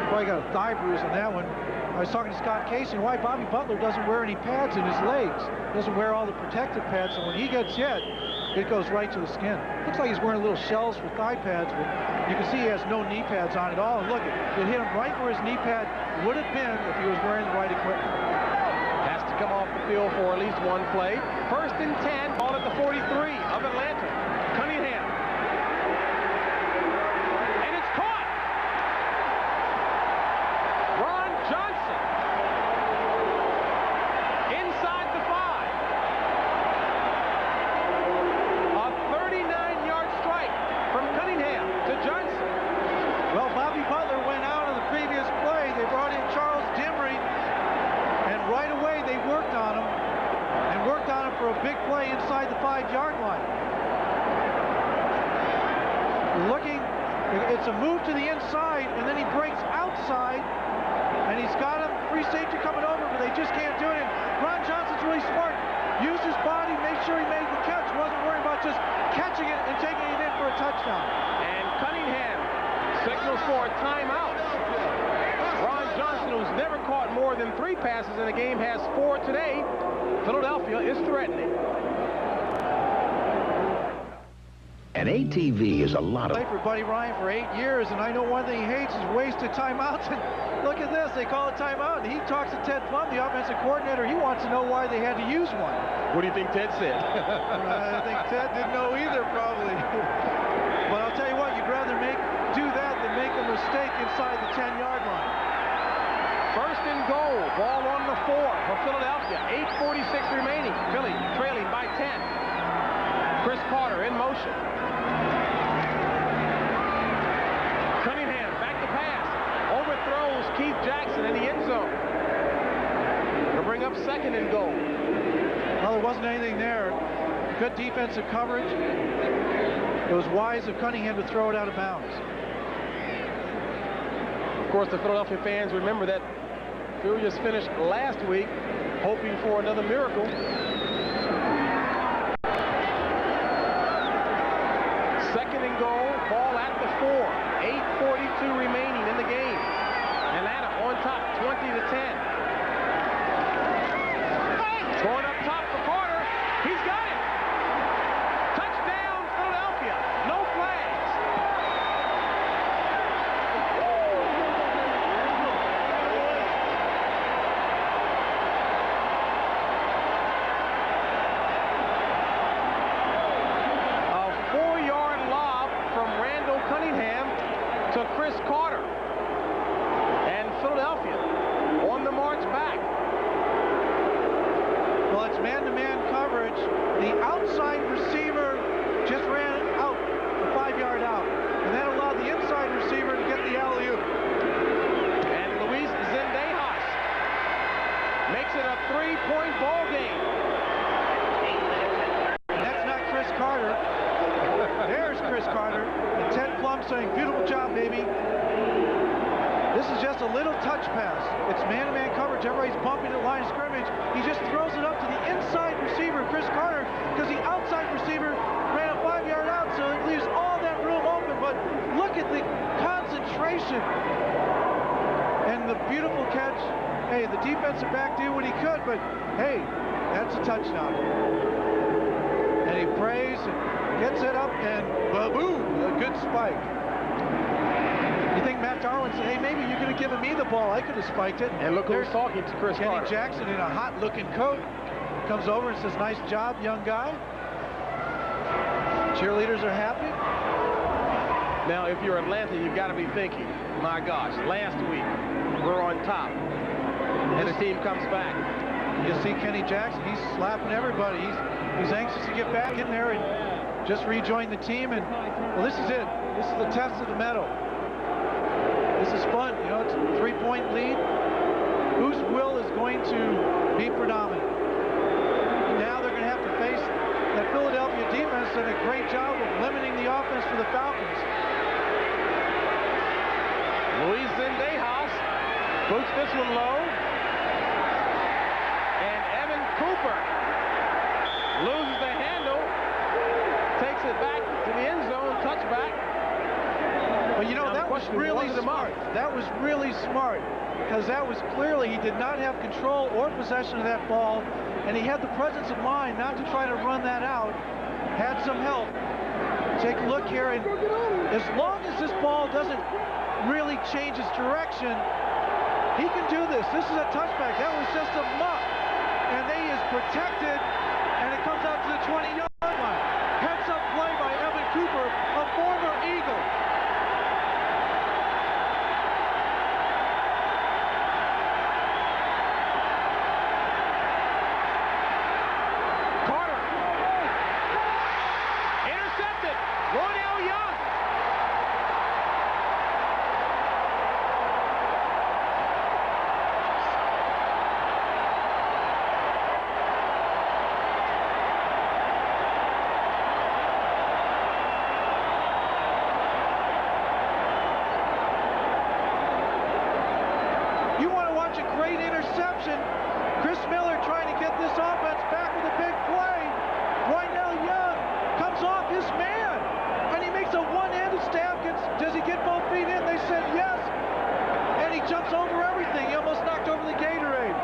probably got a thigh bruise on that one. I was talking to Scott Casey why Bobby Butler doesn't wear any pads in his legs. Doesn't wear all the protective pads, and when he gets hit, it goes right to the skin. Looks like he's wearing little shells for thigh pads, but you can see he has no knee pads on at all. And look, it hit him right where his knee pad would have been if he was wearing the right equipment. Has to come off the field for at least one play. 1st and 10, ball at the 43 of Atlanta. Cunningham. And it's caught. Ron Johnson. Inside the 5. A 39-yard strike from Cunningham to Johnson. Well, Bobby Butler went out on the previous play. They brought in Charles Dimry, and right away they worked on him, for a big play inside the 5-yard line. Looking, it's a move to the inside, and then he breaks outside, and he's got a free safety coming over, but they just can't do it. And Ron Johnson's really smart. Used his body, made sure he made the catch. Wasn't worried about just catching it and taking it in for a touchdown. And Cunningham signals for a timeout. Ron Johnson, who's never caught more than 3 passes in a game, has 4 today. Philadelphia is threatening. An ATV is a lot of... Played for Buddy Ryan for 8 years, and I know one thing he hates is wasted timeouts. And look at this, they call it timeout, and he talks to Ted Plum, the offensive coordinator. He wants to know why they had to use one. What do you think Ted said? I think Ted didn't know either, probably. But I'll tell you what, you'd rather do that than make a mistake inside the 10-yard line. 1st and goal, ball on the 4 for Philadelphia. 8:46 remaining. Philly trailing by 10. Chris Carter in motion. Cunningham back to pass. Overthrows Keith Jackson in the end zone. They'll bring up 2nd and goal. Well, there wasn't anything there. Good defensive coverage. It was wise of Cunningham to throw it out of bounds. Of course, the Philadelphia fans remember that Philly just finished last week hoping for another miracle. 2nd and goal, ball at the 4. 8:42 remaining in the game. Atlanta on top, 20-10. Going up top for Carter. He's Well, it's man-to-man coverage. The outside receiver just ran out, a 5-yard out. And that allowed the inside receiver to get the alley-oop. And Luis Zendejas makes it a 3-point ball game. And that's not Chris Carter. There's Chris Carter. And Ted Plum saying, beautiful job, baby. This is just a little touch pass. It's man-to-man coverage. Everybody's bumping the line of scrimmage. He just throws it up to the inside receiver, Chris Carter, because the outside receiver ran a 5-yard out, so it leaves all that room open. But look at the concentration and the beautiful catch. Hey, the defensive back did what he could, but hey, that's a touchdown. And he prays and gets it up, and ba-boom, a good spike. You think Matt Darwin said, hey, maybe you could have given me the ball. I could have spiked it. And look who's talking to Chris Kenny Carter. Jackson in a hot-looking coat comes over and says, nice job, young guy. Cheerleaders are happy. Now, if you're Atlanta, you've got to be thinking, my gosh, last week we're on top, and the team comes back. You see Kenny Jackson, he's slapping everybody. He's anxious to get back in there and just rejoin the team. And, well, this is it. This is the test of the medal. This is fun. You know, it's a 3-point lead. Whose will is going to be predominant? Now they're going to have to face that Philadelphia defense did a great job of limiting the offense for the Falcons. Luis Zendejas boots this one low. And Evan Cooper loses the handle, takes it back to the end zone, touchback. But you know, that was really smart. That was really smart, because that was clearly he did not have control or possession of that ball, and he had the presence of mind not to try to run that out. Had some help. Take a look here, and as long as this ball doesn't really change its direction, he can do this. This is a touchback. That was just a muck, and he is protected, and it comes out to the 20-yard line. Heads-up play by Evan Cooper, a former Eagle. Chris Miller trying to get this offense back with a big play. Roynell Young comes off his man, and he makes a one-handed stab. Does he get both feet in? They said yes, and he jumps over everything. He almost knocked over the Gatorade.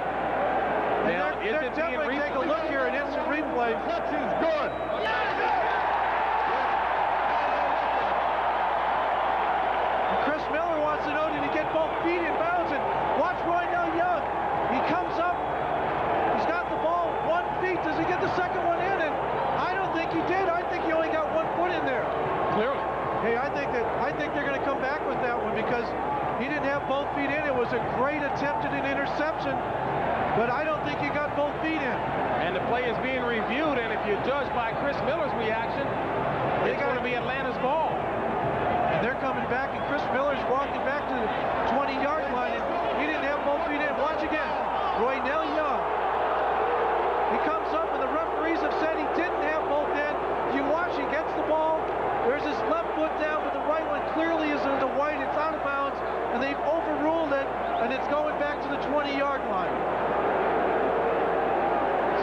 Now, they're definitely take a look here at instant replay. Fletching's good. And Chris Miller wants to know, did he get both feet in bounds? And watch Roynell Young. He comes up. He's got the ball 1 feet. Does he get the second one in? And I don't think he did. I think he only got 1 foot in there. Clearly. Hey, I think they're going to come back with that one, because he didn't have both feet in. It was a great attempt at an interception, but I don't think he got both feet in. And the play is being reviewed, and if you judge by Chris Miller's reaction, it's going to be Atlanta's ball. And they're coming back, and Chris Miller's walking back to the 20-yard line, and he didn't have both feet in. Watch again. Roynell Young. He comes up, and the referees have said he didn't have both in. If you watch, he gets the ball. There's his left foot down, but the right one clearly is into white. It's out of bounds, and they've overruled it, and it's going back to the 20-yard line.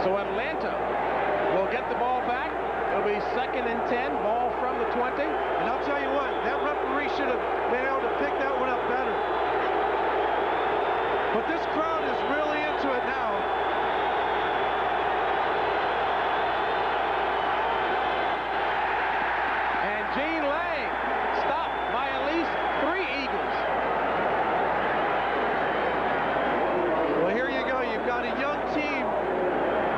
So Atlanta will get the ball back. It'll be 2nd and 10, ball from the 20. And I'll tell you what, that referee should have been able to pick that one up better. But this crowd is really into it now. And Gene Lang stopped by at least 3 Eagles. Well, here you go. You've got a young team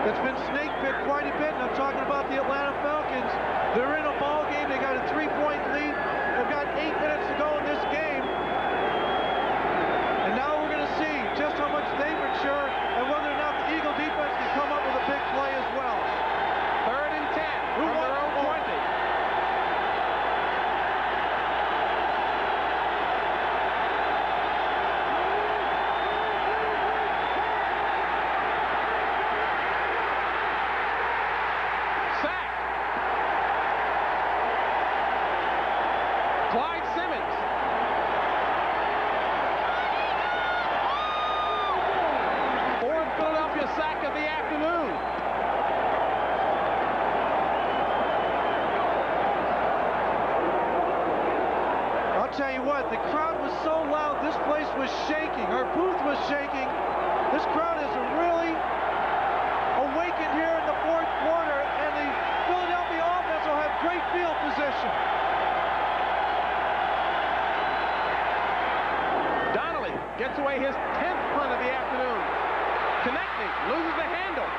that's been snake-picked quite a bit, and I'm talking about the Atlanta Falcons. They're in a ball game. They got a 3-point lead. They've got 8 minutes to go in this game. And now we're going to see just how much they mature and whether or not the Eagle defense can come up with a big tell you what, the crowd was so loud, this place was shaking. Our booth was shaking. This crowd is really awakened here in the fourth quarter, and the Philadelphia offense will have great field position. Donnelly gets away his 10th punt of the afternoon. Connecting, loses the handle,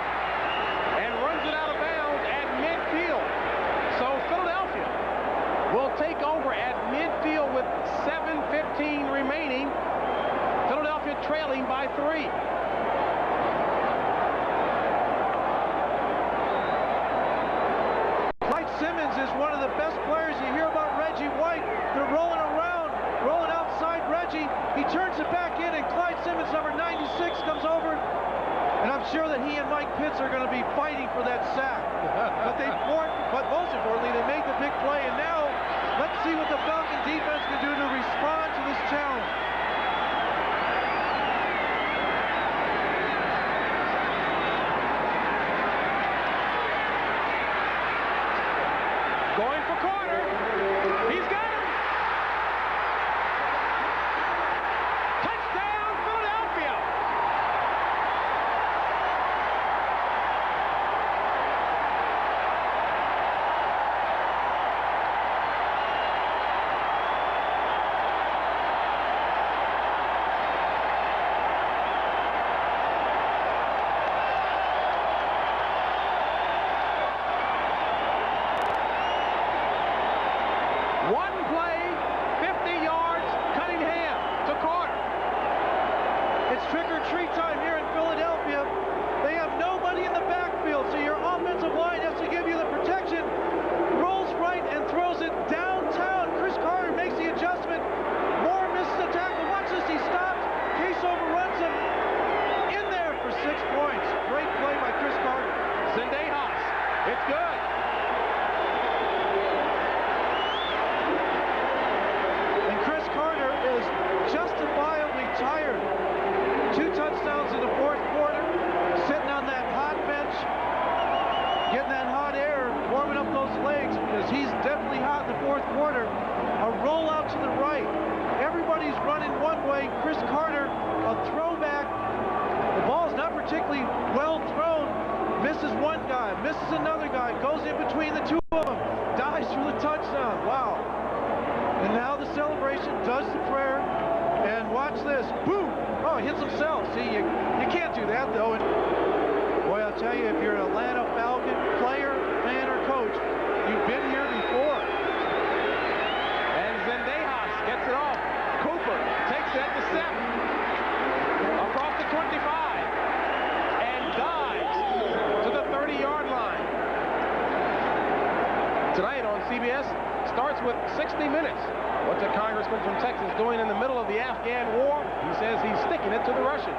and runs it out of bounds at midfield. So Philadelphia will take over at midfield with 7:15 remaining. Philadelphia trailing by 3. Clyde Simmons is one of the best players. You hear about Reggie White. They're rolling around, rolling outside Reggie. He turns it back in, and Clyde Simmons, number 96, comes over. And I'm sure that he and Mike Pitts are going to be fighting for that sack. But most importantly, they made the big play. And now, let's see what the Falcon defense can do to respond to this challenge. Going for corner. He's got him. Touchdown, Philadelphia. One play, 50 yards, Cunningham to Carter. It's trick or treat time here in Philadelphia. They have nobody in the backfield, so your offensive line has to give you the protection. Rolls right and throws it downtown. Chris Carter makes the adjustment. Moore misses the tackle. Watch this, he stops. Case overruns him. In there for 6 points. Great play by Chris Carter. Zendejas. It's good. And Chris Carter is justifiably tired. 2 touchdowns in the fourth quarter, sitting on that hot bench, getting that hot air, warming up those legs, because he's definitely hot in the fourth quarter. A rollout to the right. Everybody's running one way. Chris Carter, a throwback. The ball's not particularly well thrown. Misses one guy, misses another guy, goes in between the two of them, dives for the touchdown. Wow. And now the celebration does the prayer. And watch this. Boom! Oh, he hits himself. See, you can't do that, though. And boy, I'll tell you, if you're an Atlanta Falcon player, fan, or coach, you've been here before. And Zendejas gets it off. Cooper takes it at the 7. Across the 25. And dives to the 30-yard line. Tonight on CBS, starts with 60 minutes. What's a congressman from Texas doing in the middle of the Afghan war? He says he's sticking it to the Russians.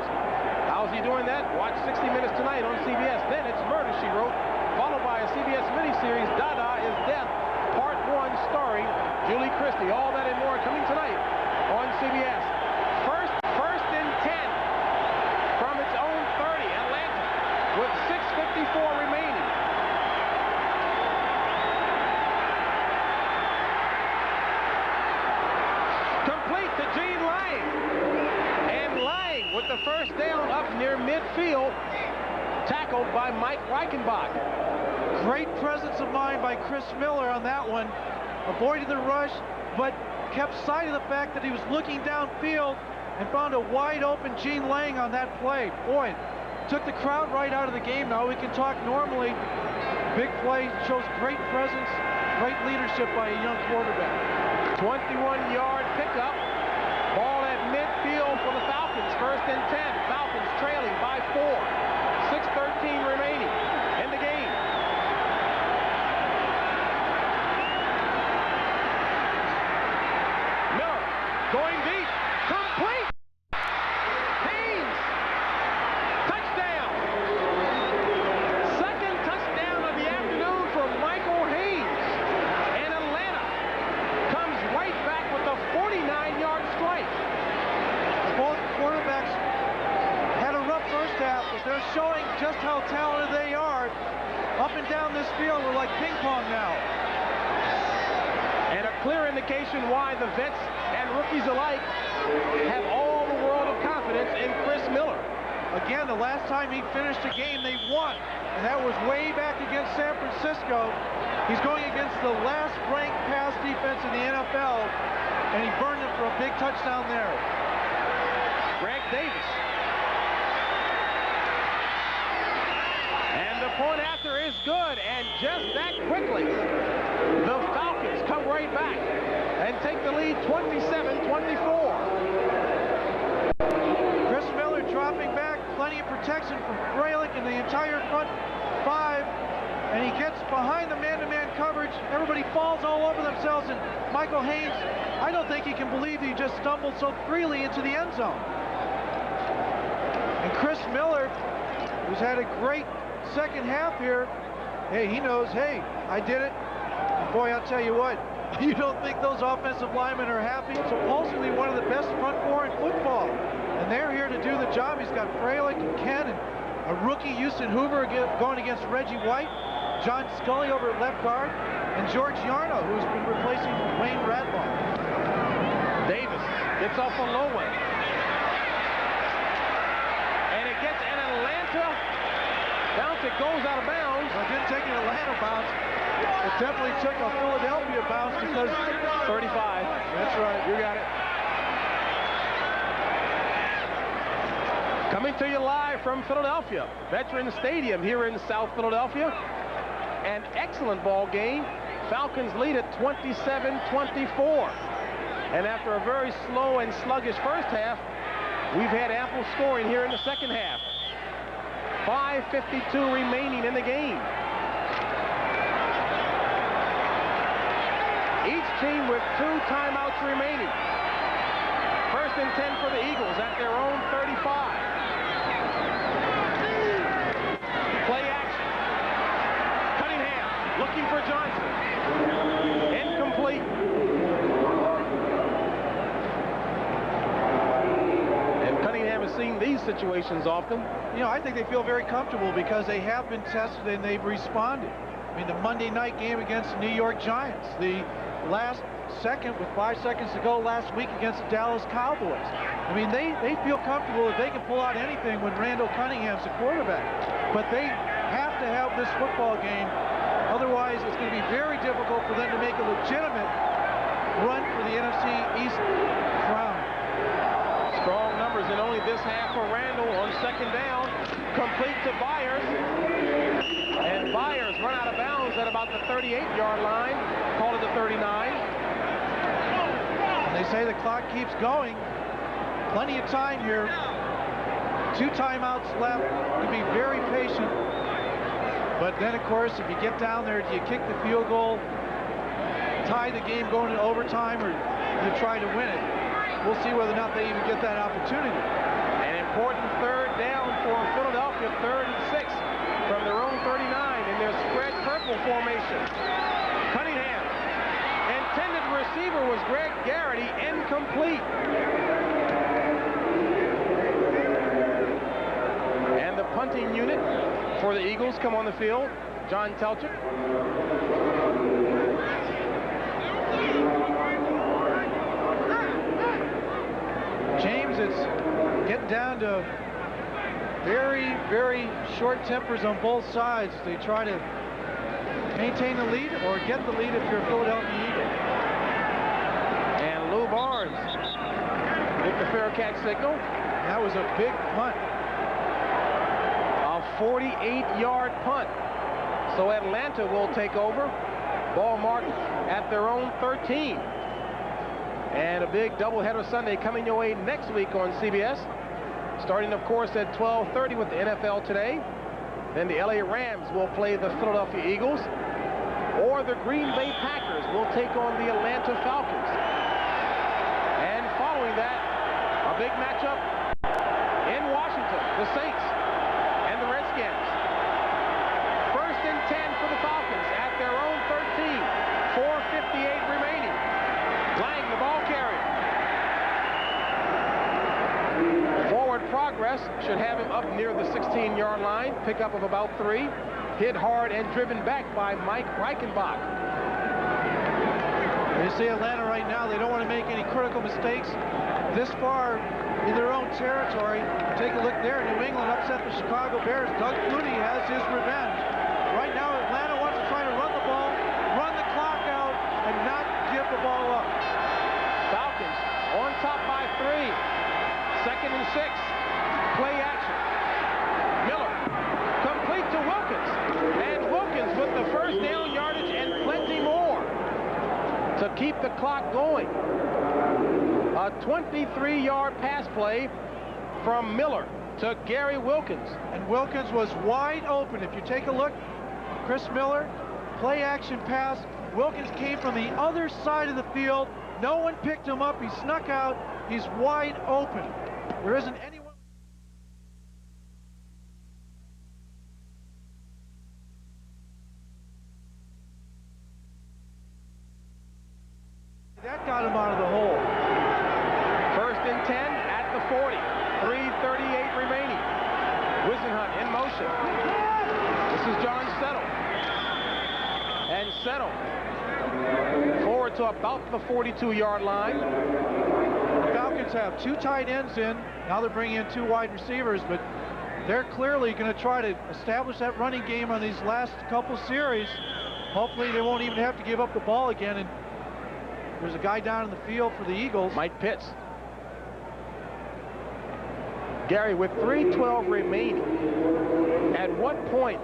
How's he doing that? Watch 60 Minutes tonight on CBS. Then it's Murder, She Wrote, followed by a CBS miniseries, Dada is Death, Part 1, starring Julie Christie. All that and more coming tonight on CBS. First and 10 from its own 30, Atlanta, with 6:54 remaining. Complete to Gene Lang. And Lang with the first down up near midfield, tackled by Mike Reichenbach. Great presence of mind by Chris Miller on that one. Avoided the rush, but kept sight of the fact that he was looking downfield and found a wide open Gene Lang on that play. Boy, took the crowd right out of the game. Now we can talk normally. Big play, shows great presence, great leadership by a young quarterback. 21-yard pickup. Ball at midfield for the Falcons. First and 10. Falcons trailing by 4. 6:13 remaining in the game. Miller going deep. Complete. Haynes. Touchdown. Second touchdown of the afternoon for Michael Haynes. And Atlanta comes right back with a 49-yard strike. Both quarterbacks had a rough first half, but they're showing just how talented they are. Up and down this field, we're like ping pong now. And a clear indication why the vets and rookies alike have all the world of confidence in Chris Miller. Again, the last time he finished a game, they won, and that was way back against San Francisco. He's going against the last-ranked pass defense in the NFL, and he burned them for a big touchdown there. Greg Davis. And the point after is good, and just that quickly, the Falcons come right back and take the lead 27-24. Chris Miller dropping back, plenty of protection from Freilich and the entire front five, and he gets behind the man-to-man coverage. Everybody falls all over themselves, and Michael Haynes, I don't think he can believe he just stumbled so freely into the end zone. And Chris Miller, who's had a great second half here, hey, he knows, hey, I did it. And boy, I'll tell you what, you don't think those offensive linemen are happy? It's supposedly one of the best front four in football. And they're here to do the job. He's got Freilich and Ken and a rookie, Houston Hoover, going against Reggie White, John Scully over at left guard, and George Yarno, who's been replacing Wayne Radloff. Davis gets off a low one. And it gets an Atlanta bounce. It goes out of bounds. Well, it didn't take an Atlanta bounce. It definitely took a Philadelphia bounce because 35. That's right. You got it. Coming to you live from Philadelphia, Veterans Stadium here in South Philadelphia. An excellent ball game. Falcons lead at 27-24. And after a very slow and sluggish first half, we've had ample scoring here in the second half. 5:52 remaining in the game. Each team with 2 timeouts remaining. First and 10 for the Eagles at their own 35. Play action. Cunningham looking for Johnson. Incomplete. And Cunningham has seen these situations often. You know, I think they feel very comfortable because they have been tested and they've responded. I mean, the Monday night game against the New York Giants, the last second with 5 seconds to go last week against the Dallas Cowboys. I mean, they feel comfortable that they can pull out anything when Randall Cunningham's the quarterback. But they have to have this football game. Otherwise, it's going to be very difficult for them to make a legitimate run for the NFC East crown. Strong numbers in only this half for Randall on second down. Complete to Byers. And Byers run out of bounds at about the 38-yard line. Call it the 39. And they say the clock keeps going. Plenty of time here. 2 timeouts left. You can be very patient. But then, of course, if you get down there, do you kick the field goal, tie the game going to overtime, or you try to win it? We'll see whether or not they even get that opportunity. An important third down for Philadelphia, 3rd and 6 from their own 39 in their spread purple formation. Cunningham. Intended receiver was Greg Garrity, incomplete. And the punting unit for the Eagles come on the field. John Telchik. James, it's getting down to very, very short tempers on both sides. They try to maintain the lead or get the lead if you're a Philadelphia Eagle. And Lou Barnes with the fair catch signal. That was a big punt. A 48-yard punt. So Atlanta will take over. Ball marked at their own 13. And a big doubleheader Sunday coming your way next week on CBS. Starting, of course, at 12:30 with the NFL Today. Then the LA Rams will play the Philadelphia Eagles. Or the Green Bay Packers will take on the Atlanta Falcons. And following that, a big matchup in Washington, the Saints and the Redskins. First and 10 for the Falcons at their own 13. 4:58 remaining. Lang, the ball carrier. Forward progress should have him up near the 16-yard line. Pickup of about 3. Hit hard and driven back by Mike Reichenbach. You see Atlanta right now, they don't want to make any critical mistakes this far in their own territory. Take a look there. New England upset the Chicago Bears. Doug Flutie has his revenge. Right now, Atlanta wants to try to run the ball, run the clock out, and not give the ball up. Falcons on top by 3. 2nd and 6. Play action. Miller complete to Wilkins. And Wilkins with the first down yardage and plenty more to keep the clock going. A 23-yard pass play from Miller to Gary Wilkins. And Wilkins was wide open. If you take a look, Chris Miller, play action pass. Wilkins came from the other side of the field. No one picked him up. He snuck out. He's wide open. There isn't anyone. That got him out of the hole. 1st and 10 at the 40. 3:38 remaining. Wisenhunt in motion. This is John Settle. And Settle forward to about the 42-yard line. The Falcons have 2 tight ends in. Now they're bringing in 2 wide receivers, but they're clearly going to try to establish that running game on these last couple series. Hopefully they won't even have to give up the ball again. And there's a guy down in the field for the Eagles. Mike Pitts. Gary, with 3:12 remaining, at what point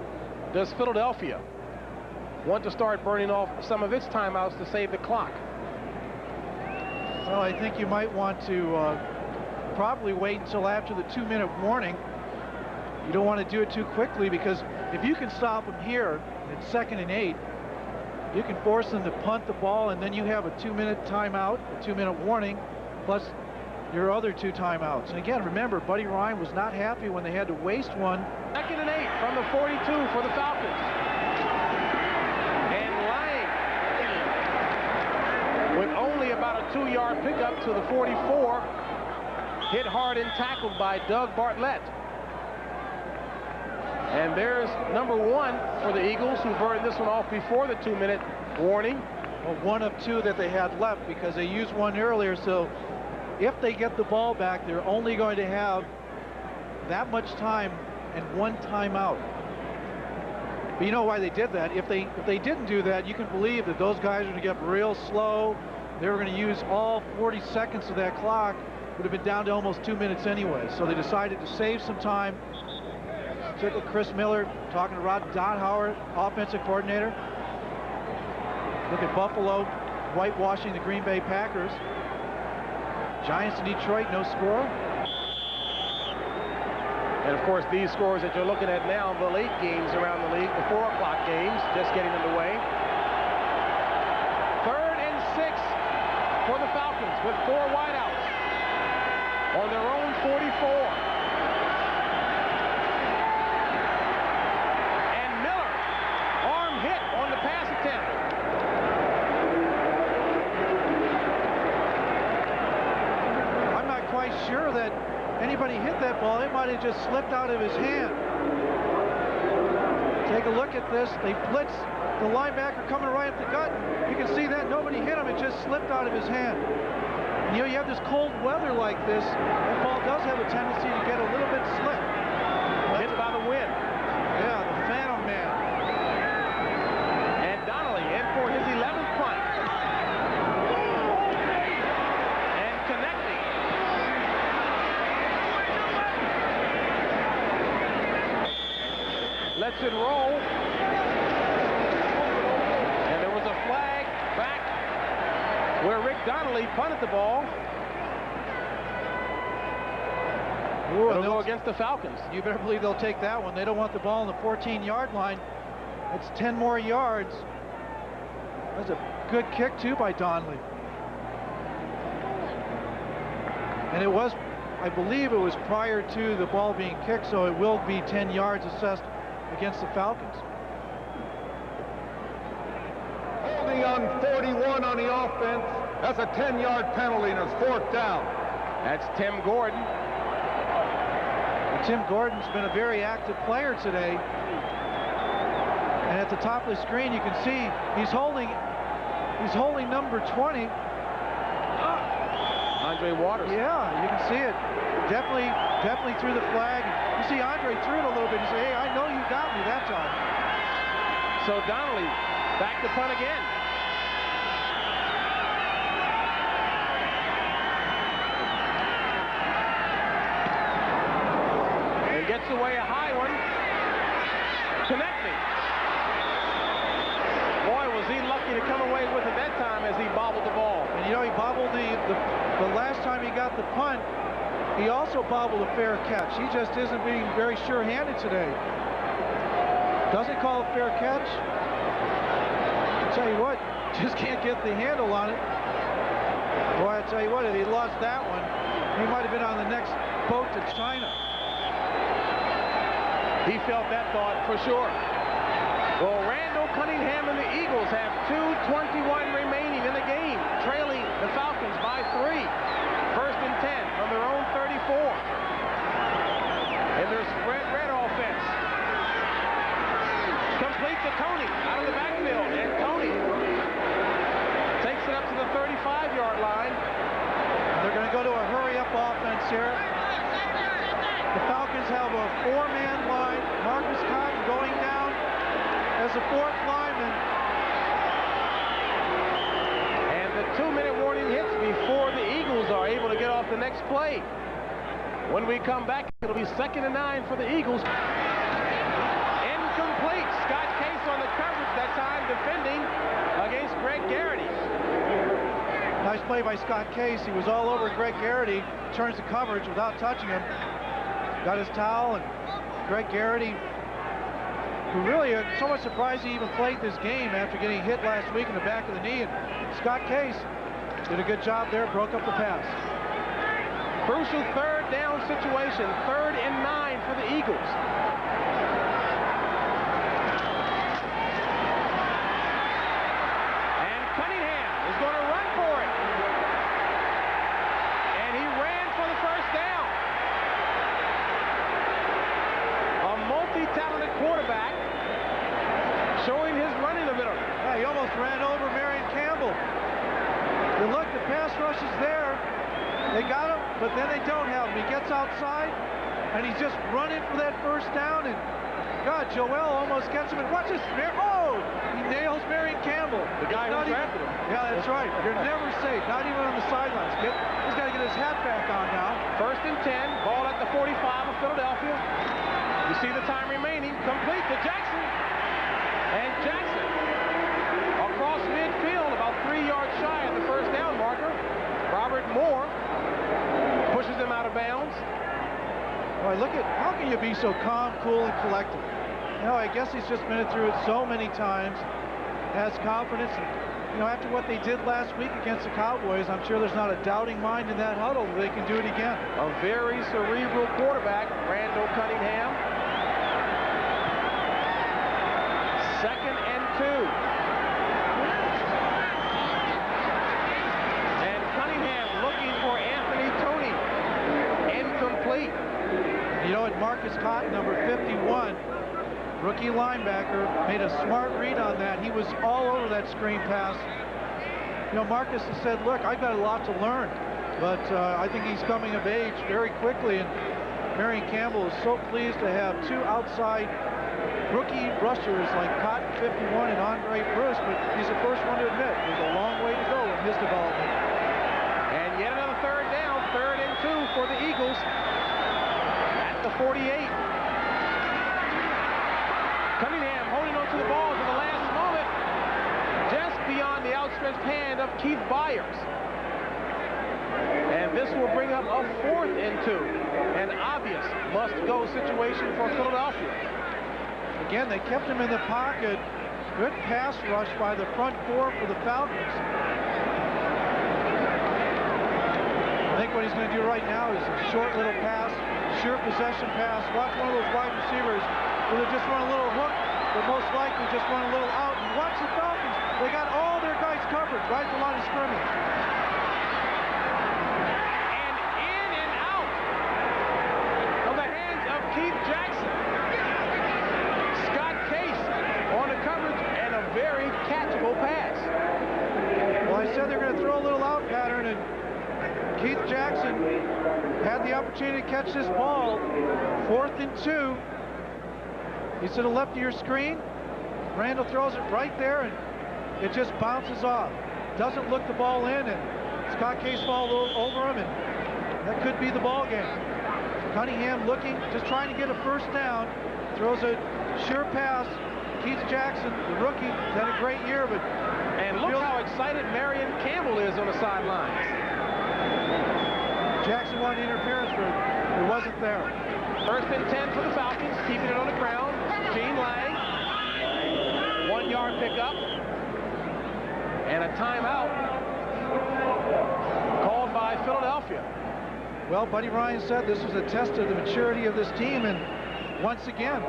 does Philadelphia want to start burning off some of its timeouts to save the clock? Well, I think you might want to probably wait until after the 2-minute warning. You don't want to do it too quickly, because if you can stop them here at 2nd and 8, you can force them to punt the ball, and then you have a 2-minute timeout, a 2-minute warning, plus your other 2 timeouts. And again, remember, Buddy Ryan was not happy when they had to waste one. 2nd and 8 from the 42 for the Falcons. And Lang, with only about a 2-yard pickup to the 44, hit hard and tackled by Doug Bartlett. And there's number 1 for the Eagles, who burned this one off before the 2-minute warning. Well, 1 of 2 that they had left, because they used one earlier. So if they get the ball back, they're only going to have that much time and 1 timeout. But you know why they did that? If they didn't do that, you can believe that those guys are going to get real slow. They were going to use all 40 seconds of that clock. Would have been down to almost 2 minutes anyway. So they decided to save some time. Took with Chris Miller, talking to Rod Donhauer, offensive coordinator. Look at Buffalo whitewashing the Green Bay Packers. Giants in Detroit, no score. And of course, these scores that you're looking at now, the late games around the league, the 4 o'clock games, just getting underway. 3rd and 6 for the Falcons with 4 wideouts on their own 44. Sure that anybody hit that ball. It might have just slipped out of his hand. Take a look at this. They blitz the linebacker coming right at the gut. You can see that nobody hit him. It just slipped out of his hand. And, you know, you have this cold weather like this, that ball does have a tendency to get a little bit slick. Hit by the wind. Yeah, the Phantom Man. And Donnelly in for his 11th punt. And connecting. Lets it roll. And there was a flag back where Rick Donnelly punted the ball. Ooh, it'll go against the Falcons. You better believe they'll take that one. They don't want the ball on the 14-yard line. It's 10 more yards. That's a good kick, too, by Donnelly. And it was, I believe it was prior to the ball being kicked, so it will be 10 yards assessed against the Falcons. Holding on 41 on the offense. That's a 10-yard penalty, and it's 4th down. That's Tim Gordon. Tim Gordon's been a very active player today. And at the top of the screen, you can see he's holding He's holding number 20. Andre Waters. Yeah, you can see it. Definitely threw the flag. You see Andre threw it a little bit. He said, hey, I know you got me that time. So Donnelly back to punt again. And gets away a high one. Connecting. Boy, was he lucky to come away with it that time as he bobbled the ball. And you know, he bobbled the last time he got the punt. He also bobbled a fair catch. He just isn't being very sure-handed today. Doesn't call a fair catch. I'll tell you what, just can't get the handle on it. Boy, I tell you what, if he lost that one, he might have been on the next boat to China. He felt that thought for sure. Well, Randall Cunningham and the Eagles have 2:21 remaining in the game, trailing the Falcons by 3. First and 10 from their own 34. And there's red offense. Complete to Tony out of the backfield. And Tony takes it up to the 35-yard line. They're going to go to a hurry-up offense here. The Falcons have a 4-man line. Marcus Cotton going down as a 4th lineman. And the 2-minute warning hits before the Eagles are able to get off the next play. When we come back, it'll be 2nd and 9 for the Eagles. Incomplete. Scott Case on the coverage that time, defending against Greg Garrity. Nice play by Scott Case. He was all over Greg Garrity. Turns the coverage without touching him. Got his towel, and Greg Garrity, who really somewhat surprised he even played this game after getting hit last week in the back of the knee. And Scott Case did a good job there, broke up the pass. Crucial 3rd down situation, 3rd and 9 for the Eagles. And Cunningham is going to run for it. And he ran for the 1st down. A multi-talented quarterback showing his running ability. Yeah, he almost ran over Marion Campbell. You look, the pass rush is there. They got him, but then they don't have him. He gets outside, and he's just running for that 1st down, and God, Joel almost gets him, and watch this. Oh, he nails Marion Campbell. The guy who drafted him. Yeah, that's right. You're never safe, not even on the sidelines. He's got to get his hat back on now. 1st and 10, ball at the 45 of Philadelphia. You see the time remaining, complete to Jackson. And Jackson, across midfield, about 3 yards shy of the 1st down marker. Robert Moore pushes him out of bounds. Boy, look at, how can you be so calm, cool, and collected? You know, I guess he's just been through it so many times, has confidence, and, you know, after what they did last week against the Cowboys, I'm sure there's not a doubting mind in that huddle that they can do it again. A very cerebral quarterback, Randall Cunningham. 2nd and 2. For Anthony Tony. Incomplete. You know what, Marcus Cotton, number 51, rookie linebacker, made a smart read on that. He was all over that screen pass. You know, Marcus has said, look, I've got a lot to learn, but I think he's coming of age very quickly, and Marion Campbell is so pleased to have 2 outside rookie rushers like Cotton 51 and Andre Bruce, but he's the first one to admit there's a long way to go in his development. And yet another 3rd down, 3rd and 2 for the Eagles at the 48. Cunningham holding on to the ball to the last moment, just beyond the outstretched hand of Keith Byers. And this will bring up a 4th and 2, an obvious must-go situation for Philadelphia. Again, they kept him in the pocket. Good pass rush by the front 4 for the Falcons. I think what he's going to do right now is a short little pass, sure possession pass. Watch one of those wide receivers where they just run a little hook, but most likely just run a little out. And watch the Falcons. They got all their guys covered right at the line of scrimmage. And in and out of the hands of Keith Jackson. Scott Case on the coverage and a very catchable pass. pattern, and Keith Jackson had the opportunity to catch this ball. 4th and 2. He's to the left of your screen. Randall throws it right there, and it just bounces off. Doesn't look the ball in, and Scott Case falls over him, and that could be the ball game. Cunningham looking, just trying to get a first down. Throws a sure pass. Keith Jackson, the rookie, had a great year, but... And look how excited Marion Campbell is on the sidelines. Jackson wanted interference, but it wasn't there. 1st and 10 for the Falcons, keeping it on the ground. Gene Lang, 1-yard pickup, and a timeout called by Philadelphia. Well, Buddy Ryan said this was a test of the maturity of this team, and once again,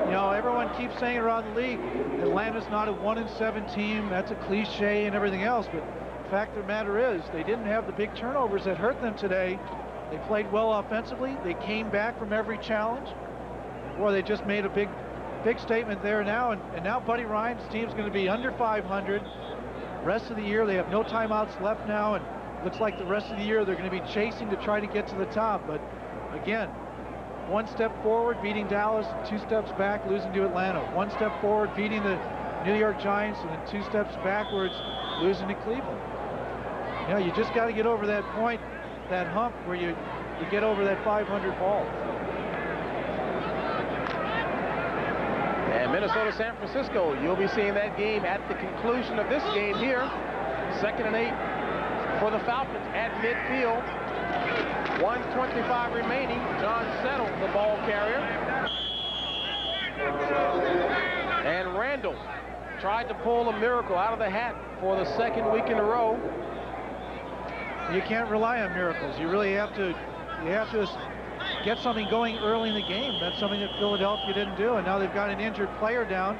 you know, everyone keeps saying around the league, Atlanta's not a 1-7 team. That's a cliche and everything else, but the fact of the matter is they didn't have the big turnovers that hurt them today. They played well offensively. They came back from every challenge. Boy, they just made a big statement there now, and now Buddy Ryan's team's going to be under 500. Rest of the year, they have no timeouts left now, and looks like the rest of the year they're going to be chasing to try to get to the top. But again, 1 step forward, beating Dallas, 2 steps back, losing to Atlanta. 1 step forward, beating the New York Giants, and then 2 steps backwards, losing to Cleveland. You know, you just got to get over that point, that hump where you get over that 500 ball. And Minnesota, San Francisco, you'll be seeing that game at the conclusion of this game here. 2nd and 8 for the Falcons at midfield. 1:25 remaining. John Settle, the ball carrier. And Randall tried to pull a miracle out of the hat for the 2nd week in a row. You can't rely on miracles. You really have to get something going early in the game. That's something that Philadelphia didn't do, and now they've got an injured player down.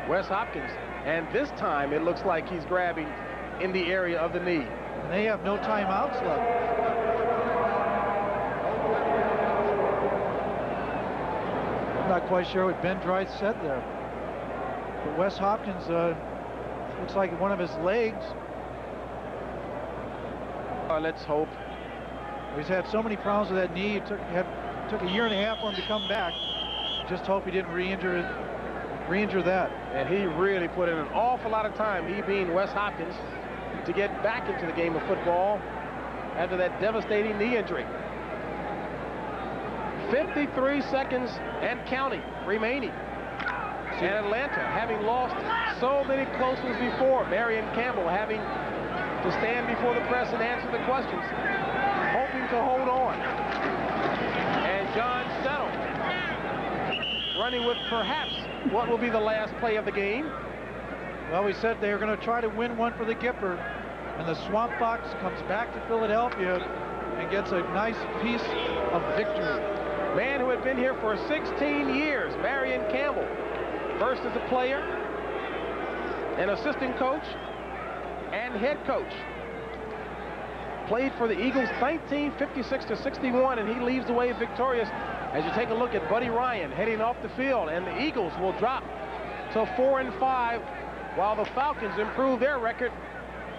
Wes Hopkins, and this time it looks like he's grabbing in the area of the knee. And they have no timeouts left. I'm not quite sure what Ben Dryce said there. But Wes Hopkins looks like one of his legs. Let's hope. He's had so many problems with that knee. It took a year and a half for him to come back. Just hope he didn't re-injure that. And he really put in an awful lot of time, he being Wes Hopkins, to get back into the game of football after that devastating knee injury. 53 seconds and counting remaining. And Atlanta, having lost so many close ones before, Marion Campbell having to stand before the press and answer the questions, hoping to hold on. And John Settle running with perhaps what will be the last play of the game. Well, we said they were going to try to win one for the Gipper, and the Swamp Fox comes back to Philadelphia and gets a nice piece of victory. Man who had been here for 16 years, Marion Campbell, first as a player, an assistant coach, and head coach. Played for the Eagles 1956-61, and he leaves away victorious as you take a look at Buddy Ryan heading off the field, and the Eagles will drop to 4-5 while the Falcons improve their record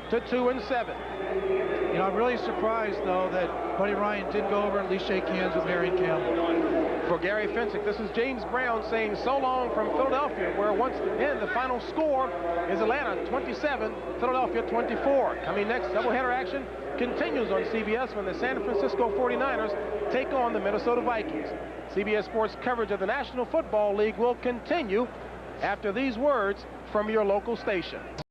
to 2-7. You know, I'm really surprised, though, that Buddy Ryan did go over and at least shake hands with Marion Campbell. For Gary Fensick, this is James Brown saying so long from Philadelphia, where once again the final score is Atlanta 27, Philadelphia 24. Coming next, doubleheader action continues on CBS when the San Francisco 49ers take on the Minnesota Vikings. CBS Sports coverage of the National Football League will continue after these words from your local station.